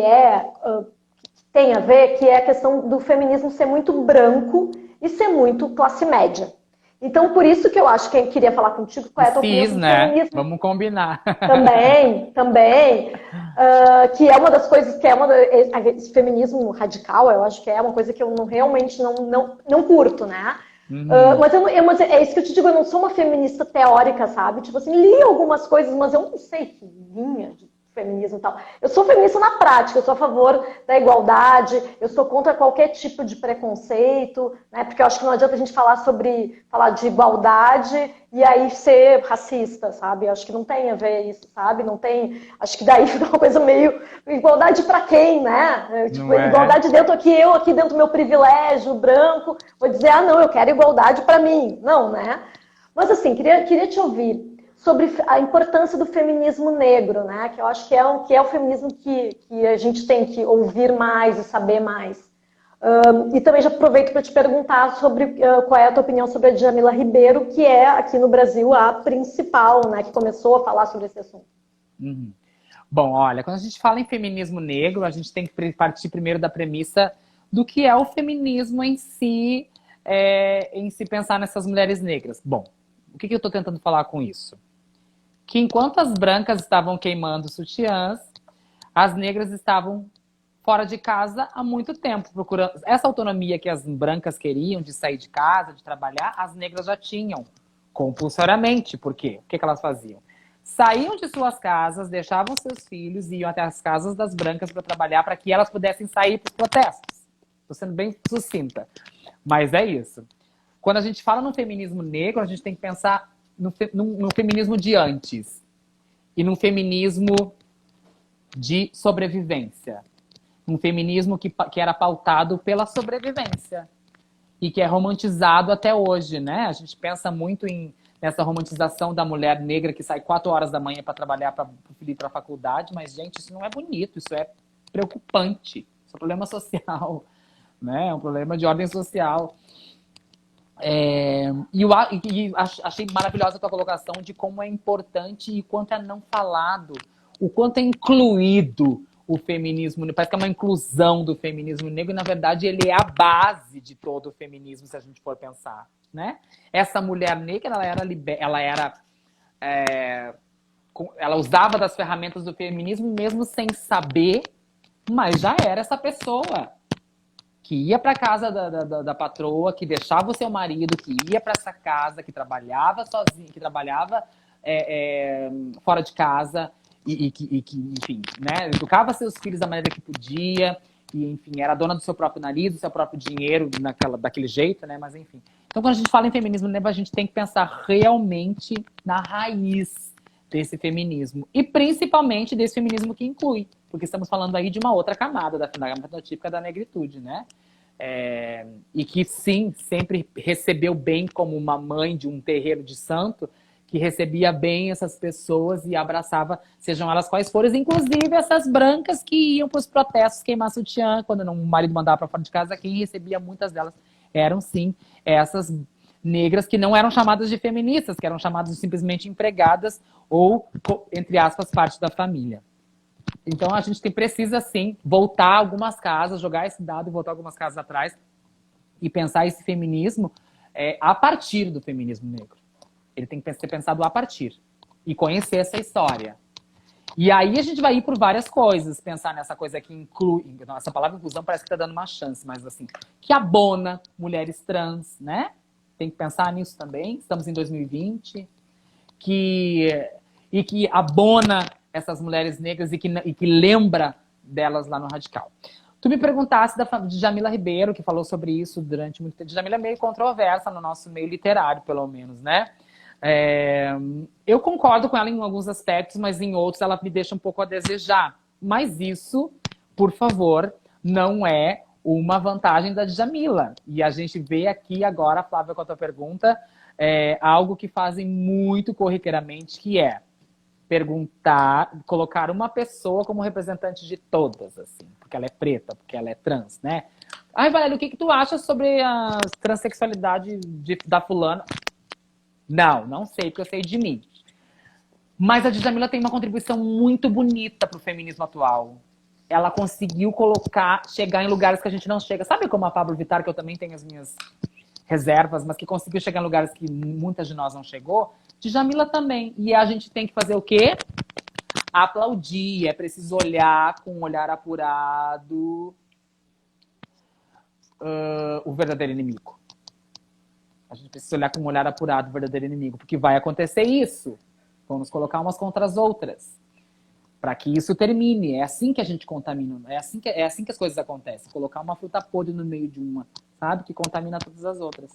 tem a ver, que é a questão do feminismo ser muito branco e ser muito classe média. Então, por isso que eu acho que eu queria falar contigo, qual é a tua opinião sobre o né? feminismo. Vamos combinar. Também. Que é uma das coisas, que é esse feminismo radical, eu acho que é uma coisa que eu realmente não curto, né? Uhum. Mas é isso que eu te digo, eu não sou uma feminista teórica, sabe? Tipo assim, li algumas coisas, mas eu não sei que linha de feminismo e tal. Eu sou feminista na prática, eu sou a favor da igualdade, eu sou contra qualquer tipo de preconceito, né? Porque eu acho que não adianta a gente falar de igualdade e aí ser racista, sabe? Eu acho que não tem a ver isso, sabe? Não tem. Acho que daí fica uma coisa meio. Igualdade para quem, né? Tipo, Não é? igualdade dentro aqui, eu aqui dentro do meu privilégio branco, vou dizer, não, eu quero igualdade para mim. Não, né? Mas assim, queria te ouvir sobre a importância do feminismo negro, né? Que eu acho que é o feminismo que a gente tem que ouvir mais e saber mais. E também já aproveito para te perguntar sobre qual é a tua opinião sobre a Djamila Ribeiro, que é aqui no Brasil a principal, né? Que começou a falar sobre esse assunto. Uhum. Bom, olha, quando a gente fala em feminismo negro, a gente tem que partir primeiro da premissa do que é o feminismo em se pensar nessas mulheres negras. Bom, o que eu estou tentando falar com isso? Que enquanto as brancas estavam queimando sutiãs, as negras estavam fora de casa há muito tempo, procurando essa autonomia que as brancas queriam de sair de casa, de trabalhar, as negras já tinham compulsoriamente. Por quê? O que elas faziam? Saíam de suas casas, deixavam seus filhos e iam até as casas das brancas para trabalhar, para que elas pudessem sair para os protestos. Estou sendo bem sucinta, mas é isso. Quando a gente fala no feminismo negro, a gente tem que pensar no feminismo de antes e num feminismo de sobrevivência. Um feminismo que era pautado pela sobrevivência e que é romantizado até hoje, né? A gente pensa muito nessa romantização da mulher negra que sai 4 horas da manhã para trabalhar, para o filho ir para a faculdade, mas, gente, isso não é bonito, isso é preocupante, isso é um problema social, né? É um problema de ordem social. Achei maravilhosa a tua colocação de como é importante e quanto é não falado, o quanto é incluído o feminismo. Parece que é uma inclusão do feminismo negro e, na verdade, ele é a base de todo o feminismo, se a gente for pensar, né? Essa mulher negra, ela usava das ferramentas do feminismo mesmo sem saber, mas já era essa pessoa que ia para casa da patroa, que deixava o seu marido, que ia para essa casa, que trabalhava sozinha, que trabalhava fora de casa enfim, né, educava seus filhos da maneira que podia, e, enfim, era dona do seu próprio nariz, do seu próprio dinheiro, daquele jeito, né, mas enfim. Então, quando a gente fala em feminismo negro, a gente tem que pensar realmente na raiz desse feminismo, e principalmente desse feminismo que inclui, porque estamos falando aí de uma outra camada da fenotípica da negritude, né? E que sim, sempre recebeu bem como uma mãe de um terreiro de santo, que recebia bem essas pessoas e abraçava, sejam elas quais forem, inclusive essas brancas que iam para os protestos queimar sutiã, quando o marido mandava para fora de casa, quem recebia muitas delas eram sim essas negras que não eram chamadas de feministas, que eram chamadas de simplesmente empregadas ou, entre aspas, parte da família. Então a gente precisa sim voltar algumas casas, jogar esse dado e voltar algumas casas atrás e pensar esse feminismo a partir do feminismo negro. Ele tem que ser pensado a partir e conhecer essa história. E aí a gente vai ir por várias coisas, pensar nessa coisa que inclui, essa palavra inclusão parece que está dando uma chance, mas assim, que abona mulheres trans, né? Tem que pensar nisso também. Estamos em 2020, e que abona essas mulheres negras e que lembra delas lá no Radical. Tu me perguntasse de Djamila Ribeiro, que falou sobre isso durante muito tempo. Djamila é meio controversa no nosso meio literário, pelo menos, né? Eu concordo com ela em alguns aspectos, mas em outros ela me deixa um pouco a desejar. Mas isso, por favor, não é uma vantagem da Djamila. E a gente vê aqui agora, Flávia, com a tua pergunta, algo que fazem muito corriqueiramente, que é perguntar, colocar uma pessoa como representante de todas, assim, porque ela é preta, porque ela é trans, né? Ai, Valéria, o que tu acha sobre a transexualidade da fulana? Não sei, porque eu sei de mim. Mas a Djamila tem uma contribuição muito bonita para o feminismo atual. Ela conseguiu chegar em lugares que a gente não chega. Sabe como a Pablo Vittar, que eu também tenho as minhas reservas, mas que conseguiu chegar em lugares que muitas de nós não chegou, Djamila também. E a gente tem que fazer o quê? Aplaudir. É preciso olhar com um olhar apurado o verdadeiro inimigo. A gente precisa olhar com um olhar apurado o verdadeiro inimigo, porque vai acontecer isso. Vamos colocar umas contra as outras. Para que isso termine. É assim que a gente contamina. É assim que as coisas acontecem. Colocar uma fruta podre no meio de uma, sabe? Que contamina todas as outras.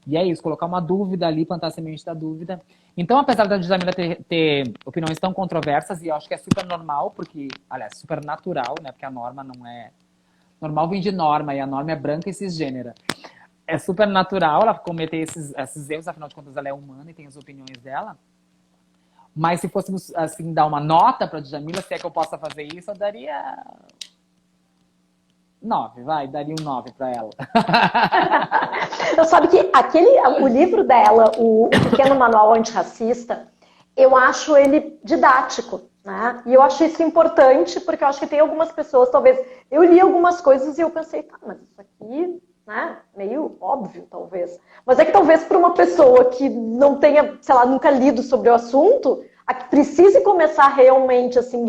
E é isso, colocar uma dúvida ali, plantar a semente da dúvida. Então, apesar da Djamila ter opiniões tão controversas, e eu acho que é super normal, porque, aliás, super natural, né? Porque a norma não é... Normal vem de norma, e a norma é branca e cisgênera. É super natural ela cometer esses erros, afinal de contas ela é humana e tem as opiniões dela. Mas se fôssemos, assim, dar uma nota pra Djamila, se é que eu possa fazer isso, eu daria 9, daria um 9 pra ela. Eu sabe que o livro dela, o Pequeno Manual Antirracista, eu acho ele didático, né? E eu acho isso importante, porque eu acho que tem algumas pessoas, talvez, eu li algumas coisas e eu pensei, tá, mas isso aqui, né, meio óbvio, talvez. Mas é que talvez para uma pessoa que não tenha, sei lá, nunca lido sobre o assunto, a que precise começar realmente, assim,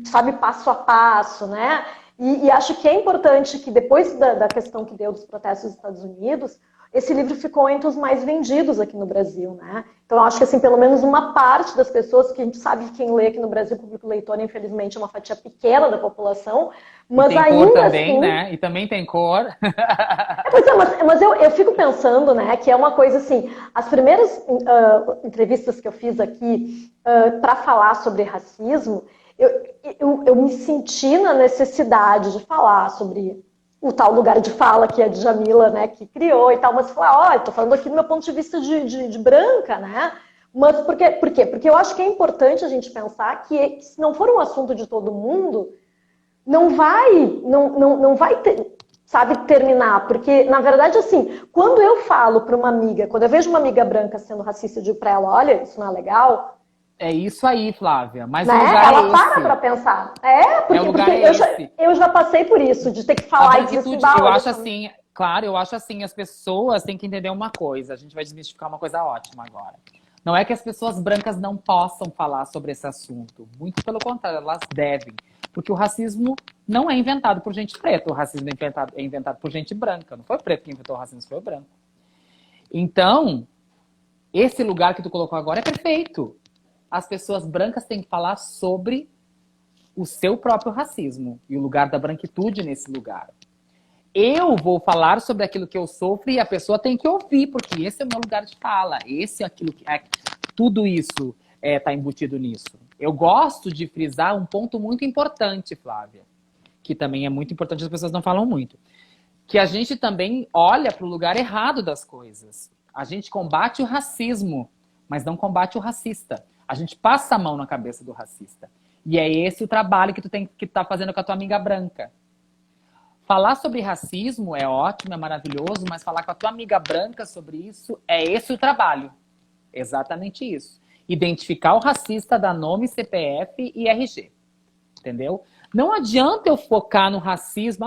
sabe, passo a passo, né? E acho que é importante que depois da questão que deu dos protestos dos Estados Unidos, esse livro ficou entre os mais vendidos aqui no Brasil, né? Então, eu acho que, assim, pelo menos uma parte das pessoas, que a gente sabe que quem lê aqui no Brasil, o público leitor, infelizmente, é uma fatia pequena da população, mas e tem ainda cor também, assim... né? E também tem cor. Pois é, mas eu fico pensando, né, que é uma coisa assim, as primeiras entrevistas que eu fiz aqui para falar sobre racismo, eu me senti na necessidade de falar sobre o tal lugar de fala que a Djamila, né, que criou e tal, mas falar, olha, estou falando aqui do meu ponto de vista de branca, né? Mas por quê? Porque eu acho que é importante a gente pensar que se não for um assunto de todo mundo, não vai ter, sabe, terminar. Porque, na verdade, assim, quando eu falo para uma amiga, quando eu vejo uma amiga branca sendo racista, eu digo para ela, olha, isso não é legal. É isso aí, Flávia. Mas Né? o lugar Ela é para esse. pra pensar. Eu já passei por isso, de ter que A falar e dizer assim, branquitude, eu acho assim, claro, eu acho assim, as pessoas têm que entender uma coisa. A gente vai desmistificar uma coisa ótima agora. Não é que as pessoas brancas não possam falar sobre esse assunto. Muito pelo contrário, elas devem. Porque o racismo não é inventado por gente preta. O racismo é inventado por gente branca. Não foi o preto que inventou o racismo, foi o branco. Então, esse lugar que tu colocou agora é perfeito. As pessoas brancas têm que falar sobre o seu próprio racismo e o lugar da branquitude nesse lugar. Eu vou falar sobre aquilo que eu sofro e a pessoa tem que ouvir, porque esse é o meu lugar de fala. Esse é aquilo que tudo isso está embutido nisso. Eu gosto de frisar um ponto muito importante, Flávia, que também é muito importante, as pessoas não falam muito, que a gente também olha para o lugar errado das coisas. A gente combate o racismo, mas não combate o racista. A gente passa a mão na cabeça do racista. E é esse o trabalho que tu tá fazendo com a tua amiga branca. Falar sobre racismo é ótimo, é maravilhoso, mas falar com a tua amiga branca sobre isso, é esse o trabalho. Exatamente isso. Identificar o racista, dar nome, CPF e RG. Entendeu? Não adianta eu focar no racismo,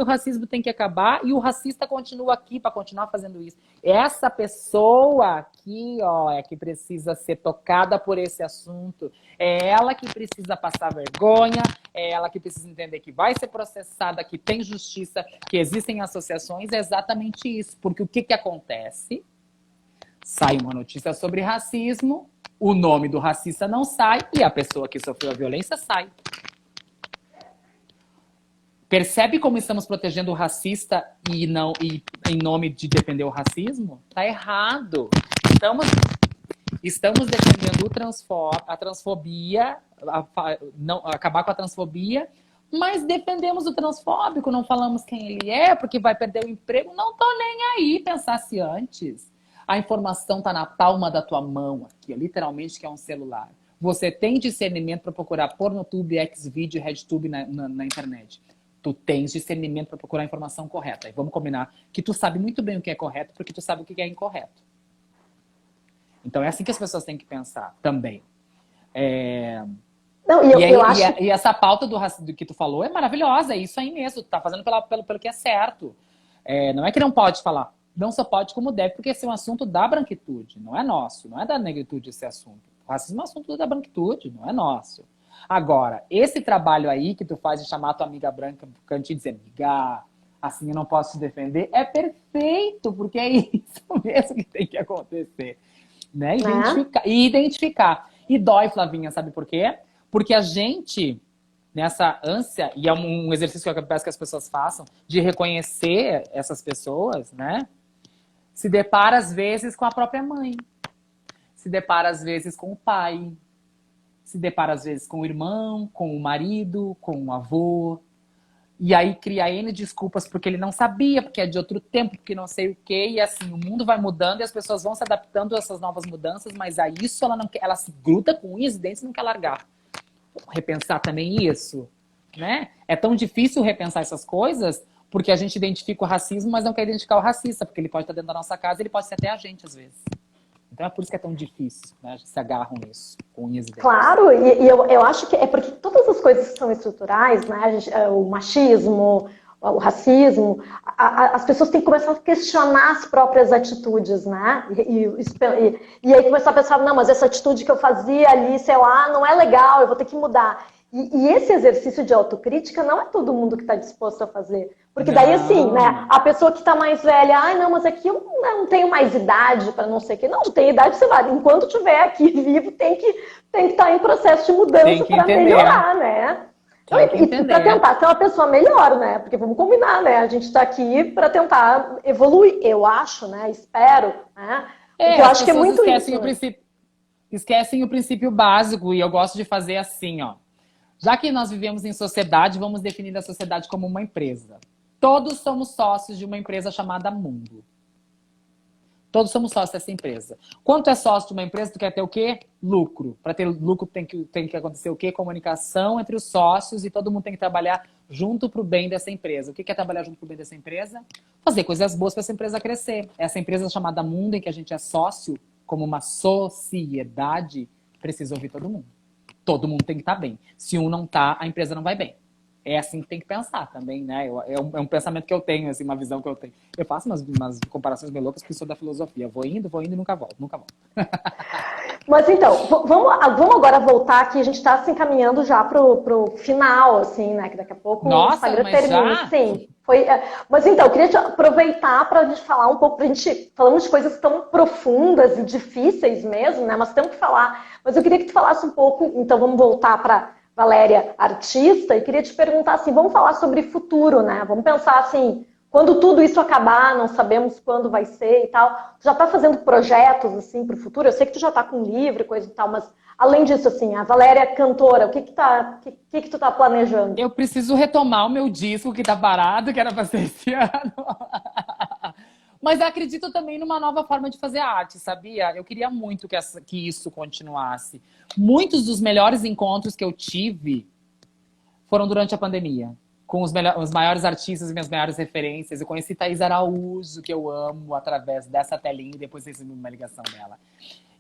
o racismo tem que acabar e o racista continua aqui para continuar fazendo isso. Essa pessoa aqui, ó, é que precisa ser tocada por esse assunto. É ela que precisa passar vergonha, é ela que precisa entender que vai ser processada, que tem justiça, que existem associações. É exatamente isso. Porque o que acontece? Sai uma notícia sobre racismo, o nome do racista não sai e a pessoa que sofreu a violência sai. Percebe como estamos protegendo o racista e em nome de defender o racismo? Tá errado. Estamos defendendo a transfobia, acabar com a transfobia, mas defendemos o transfóbico, não falamos quem ele é, porque vai perder o emprego. Não tô nem aí, pensasse antes. A informação tá na palma da tua mão, aqui, literalmente, que é um celular. Você tem discernimento para procurar Pornotube, Xvideo, RedTube na internet. Tu tens discernimento para procurar a informação correta. E vamos combinar que tu sabe muito bem o que é correto, porque tu sabe o que é incorreto. Então é assim que as pessoas têm que pensar também. Não, e essa pauta do que tu falou é maravilhosa, é isso aí mesmo. Tu tá fazendo pelo que é certo. Não é que não pode falar. Não só pode como deve, porque esse é um assunto da branquitude, não é nosso, não é da negritude esse assunto. O racismo é um assunto da branquitude, não é nosso. Agora, esse trabalho aí que tu faz de chamar a tua amiga branca pro cantinho e dizer, amiga, assim eu não posso te defender, é perfeito, porque é isso mesmo que tem que acontecer. Né? Identificar. E dói, Flavinha, sabe por quê? Porque a gente, nessa ânsia, e é um exercício que eu peço que as pessoas façam, de reconhecer essas pessoas, né? Se depara, às vezes, com a própria mãe. Se depara, às vezes, com o pai. Se depara, às vezes, com o irmão, com o marido, com o avô. E aí cria N desculpas porque ele não sabia, porque é de outro tempo, porque não sei o quê. E assim, o mundo vai mudando e as pessoas vão se adaptando a essas novas mudanças, mas a isso ela não quer, ela se gruda com unhas e dentes e não quer largar. Vamos repensar também isso, né? É tão difícil repensar essas coisas porque a gente identifica o racismo, mas não quer identificar o racista, porque ele pode estar dentro da nossa casa, ele pode ser até a gente às vezes. Então é por isso que é tão difícil, né? A gente se agarram nisso, com unhas e dentes. Claro, e eu acho que é porque todas as coisas que são estruturais, né? O machismo, o racismo, as pessoas têm que começar a questionar as próprias atitudes, né? E aí começar a pensar, não, mas essa atitude que eu fazia ali, sei lá, não é legal, eu vou ter que mudar. E esse exercício de autocrítica não é todo mundo que está disposto a fazer. Porque daí, assim, né, a pessoa que está mais velha, ai, não, mas aqui eu não tenho mais idade para não sei o quê. Não tem idade, você vai. Enquanto estiver aqui vivo, tem que estar em processo de mudança para melhorar, né? Então, e para tentar ser uma pessoa melhor, né? Porque vamos combinar, né? A gente está aqui para tentar evoluir, eu acho, né? Espero, né? Porque eu acho que é muito isso. Esquecem o princípio básico, e eu gosto de fazer assim, ó. Já que nós vivemos em sociedade, vamos definir a sociedade como uma empresa. Todos somos sócios de uma empresa chamada Mundo. Todos somos sócios dessa empresa. Quando tu é sócio de uma empresa, tu quer ter o quê? Lucro. Para ter lucro tem que acontecer o quê? Comunicação entre os sócios, e todo mundo tem que trabalhar junto para o bem dessa empresa. O que é trabalhar junto para o bem dessa empresa? Fazer coisas boas para essa empresa crescer. Essa empresa chamada Mundo, em que a gente é sócio, como uma sociedade, precisa ouvir todo mundo. Todo mundo tem que estar bem. Se um não está, a empresa não vai bem. É assim que tem que pensar também, né? É um pensamento que eu tenho, assim, uma visão que eu tenho. Eu faço umas comparações meio loucas porque sou da filosofia. Vou indo e nunca volto, nunca volto. Mas então, vamos agora voltar aqui. A gente está se encaminhando já pro final, assim, né? Que daqui a pouco o Instagram termina. Já? Sim. Mas então, eu queria te aproveitar para a gente falar um pouco, falamos de coisas tão profundas e difíceis mesmo, né? Mas temos que falar. Mas eu queria que tu falasse um pouco, então vamos voltar para Valéria, artista, e queria te perguntar assim, vamos falar sobre futuro, né? Vamos pensar assim, quando tudo isso acabar, não sabemos quando vai ser e tal. Tu já está fazendo projetos assim para o futuro? Eu sei que tu já está com livro e coisa e tal, mas além disso, assim, a Valéria é cantora, o que tu tá planejando? Eu preciso retomar o meu disco que tá parado, que era para ser esse ano. Mas eu acredito também numa nova forma de fazer arte, sabia? Eu queria muito que isso continuasse. Muitos dos melhores encontros que eu tive foram durante a pandemia, com os maiores artistas e minhas maiores referências. Eu conheci Thaís Araújo, que eu amo, através dessa telinha, e depois recebi uma ligação dela.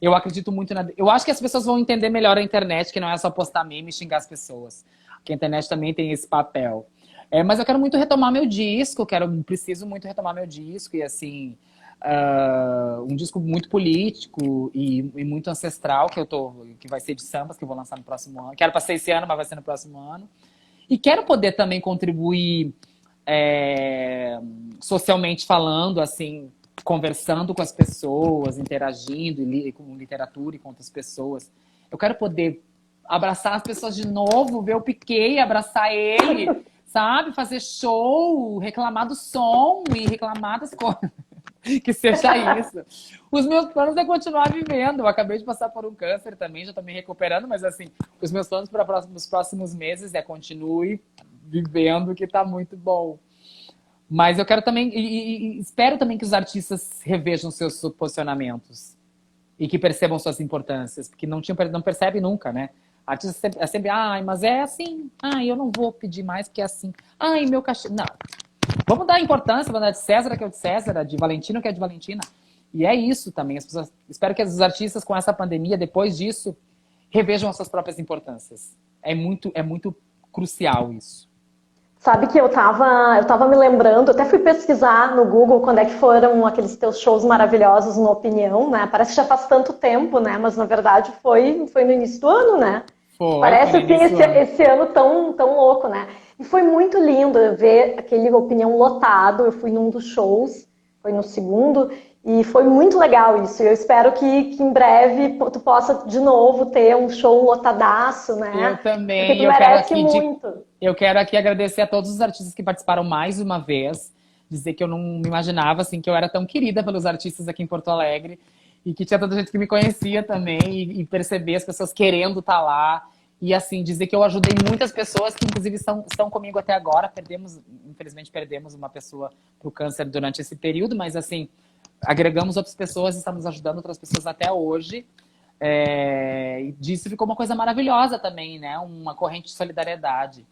Eu acredito muito na... Eu acho que as pessoas vão entender melhor a internet, que não é só postar meme e xingar as pessoas. Que a internet também tem esse papel. Mas eu quero muito retomar meu disco, preciso muito retomar meu disco, e assim, um disco muito político e muito ancestral, que vai ser de sambas, que eu vou lançar no próximo ano. Quero para ser esse ano, mas vai ser no próximo ano. E quero poder também contribuir socialmente falando, assim, conversando com as pessoas, interagindo com literatura e com outras pessoas. Eu quero poder abraçar as pessoas de novo, ver o Piquet, abraçar ele, sabe? Fazer show, reclamar do som e reclamar das coisas. Que seja isso. Os meus planos é continuar vivendo. Eu acabei de passar por um câncer também, já tô me recuperando, mas assim, os meus planos para os próximos meses é continue vivendo, que tá muito bom. Mas eu quero também, e espero também que os artistas revejam seus posicionamentos e que percebam suas importâncias, porque não percebe nunca, né? Artista é sempre, mas é assim, eu não vou pedir mais porque é assim, meu cachê. Não. Vamos dar importância, vamos dar de César, que é o de César, de Valentino, que é de Valentina. E é isso também. As pessoas, espero que os artistas, com essa pandemia, depois disso, revejam as suas próprias importâncias. É muito crucial isso. Sabe que eu tava me lembrando, até fui pesquisar no Google quando é que foram aqueles teus shows maravilhosos no Opinião, né? Parece que já faz tanto tempo, né? Mas na verdade foi no início do ano, né? Foi Parece no assim início do ano. esse ano tão louco, né? E foi muito lindo ver aquele Opinião lotado. Eu fui num dos shows, foi no segundo, e foi muito legal isso. Eu espero que em breve tu possa de novo ter um show lotadaço, Eu né? Porque também, tu merece muito. eu quero aqui agradecer a todos os artistas que participaram mais uma vez, dizer que eu não me imaginava assim que eu era tão querida pelos artistas aqui em Porto Alegre e que tinha tanta gente que me conhecia também e perceber as pessoas querendo estar lá e assim dizer que eu ajudei muitas pessoas que inclusive estão comigo até agora. Infelizmente perdemos uma pessoa pro câncer durante esse período, mas assim agregamos outras pessoas, estamos ajudando outras pessoas até hoje. E disso ficou uma coisa maravilhosa também, né? Uma corrente de solidariedade.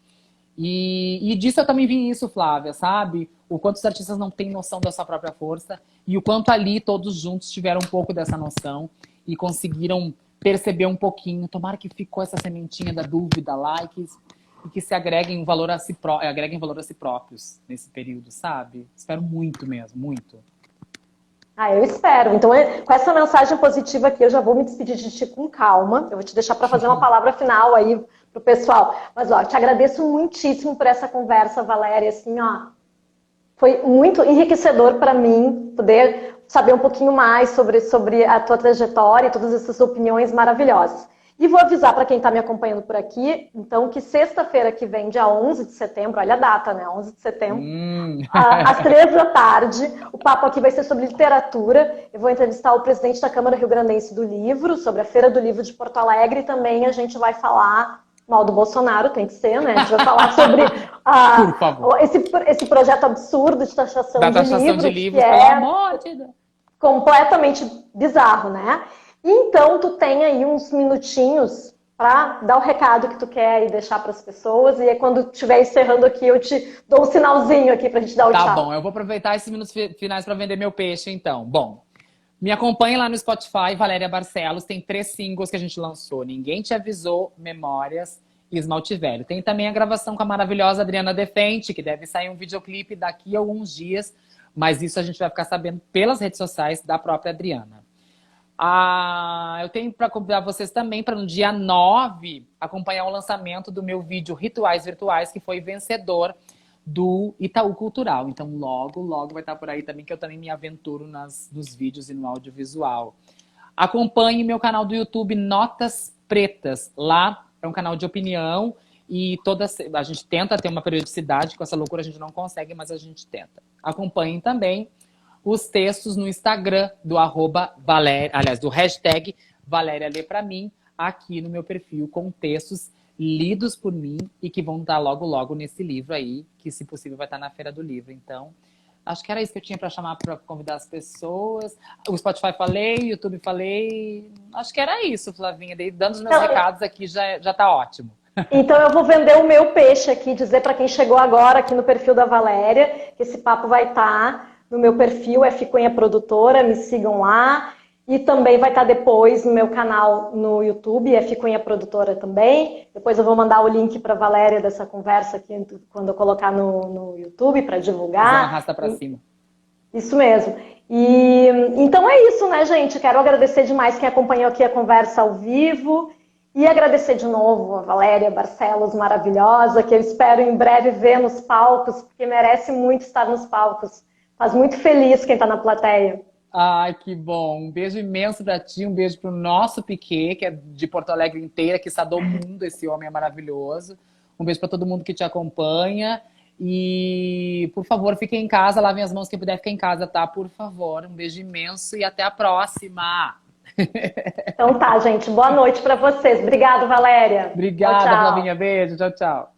E disso eu também vi isso, Flávia, sabe? O quanto os artistas não têm noção da sua própria força e o quanto ali todos juntos tiveram um pouco dessa noção e conseguiram perceber um pouquinho. Tomara que ficou essa sementinha da dúvida, likes, e que se agreguem valor a si próprios nesse período, sabe? Espero muito mesmo, muito. Ah, eu espero. Então, com essa mensagem positiva aqui, eu já vou me despedir de ti com calma. Eu vou te deixar para fazer uma palavra final aí pro pessoal. Mas, ó, te agradeço muitíssimo por essa conversa, Valéria. Assim, ó, foi muito enriquecedor para mim poder saber um pouquinho mais sobre a tua trajetória e todas essas opiniões maravilhosas. E vou avisar para quem está me acompanhando por aqui, então, que sexta-feira que vem, dia 11 de setembro, olha a data, né? 11 de setembro, às 3 da tarde, o papo aqui vai ser sobre literatura. Eu vou entrevistar o presidente da Câmara Rio-Grandense do Livro, sobre a Feira do Livro de Porto Alegre, e também a gente vai falar mal do Bolsonaro, tem que ser, né? A gente vai falar sobre Por favor. esse projeto absurdo de taxação Da de taxação de livros, que livros, pelo é amor de Deus. completamente bizarro, né? Então, tu tem aí uns minutinhos para dar o recado que tu quer e deixar para as pessoas. E aí, quando estiver encerrando aqui, eu te dou um sinalzinho aqui para a gente dar o Tá tchau. bom, eu vou aproveitar esses minutos finais para vender meu peixe, então. Bom, me acompanhe lá no Spotify, Valéria Barcelos. Tem 3 singles que a gente lançou. Ninguém Te Avisou, Memórias e Esmalte Velho. Tem também a gravação com a maravilhosa Adriana Defente, que deve sair um videoclipe daqui a alguns dias. Mas isso a gente vai ficar sabendo pelas redes sociais da própria Adriana. Eu tenho para convidar vocês também para no dia 9 acompanhar o lançamento do meu vídeo Rituais Virtuais, que foi vencedor do Itaú Cultural. Então logo, logo vai estar por aí também, que eu também me aventuro nos vídeos e no audiovisual. Acompanhe meu canal do YouTube Notas Pretas. Lá é um canal de opinião e a gente tenta ter uma periodicidade, com essa loucura a gente não consegue, mas a gente tenta. Acompanhem também os textos no Instagram do do hashtag Valéria Lê Pra Mim, aqui no meu perfil, com textos lidos por mim e que vão estar logo, logo nesse livro aí, que se possível vai estar na Feira do Livro. Então, acho que era isso que eu tinha para chamar, para convidar as pessoas. O Spotify falei, o YouTube falei. Acho que era isso, Flavinha. Dando os meus recados aqui já tá ótimo. Então eu vou vender o meu peixe aqui, dizer para quem chegou agora aqui no perfil da Valéria, que esse papo vai estar no meu perfil, F Cunha Produtora, me sigam lá. E também vai estar depois no meu canal no YouTube, F Cunha Produtora também. Depois eu vou mandar o link para a Valéria dessa conversa aqui, quando eu colocar no YouTube, para divulgar. Arrasta para cima. Isso mesmo. Então é isso, né, gente? Quero agradecer demais quem acompanhou aqui a conversa ao vivo. E agradecer de novo a Valéria Barcelos, maravilhosa, que eu espero em breve ver nos palcos, porque merece muito estar nos palcos. Faz muito feliz quem está na plateia. Ai, que bom. Um beijo imenso para ti, um beijo para o nosso Piquet, que é de Porto Alegre inteira, que está do mundo, esse homem é maravilhoso. Um beijo para todo mundo que te acompanha. E, por favor, fiquem em casa, lavem as mãos, quem puder ficar em casa, tá? Por favor, um beijo imenso e até a próxima! Então tá, gente. Boa noite para vocês. Obrigado, Valéria. Obrigada, tchau, tchau. Flavinha. Beijo, tchau, tchau.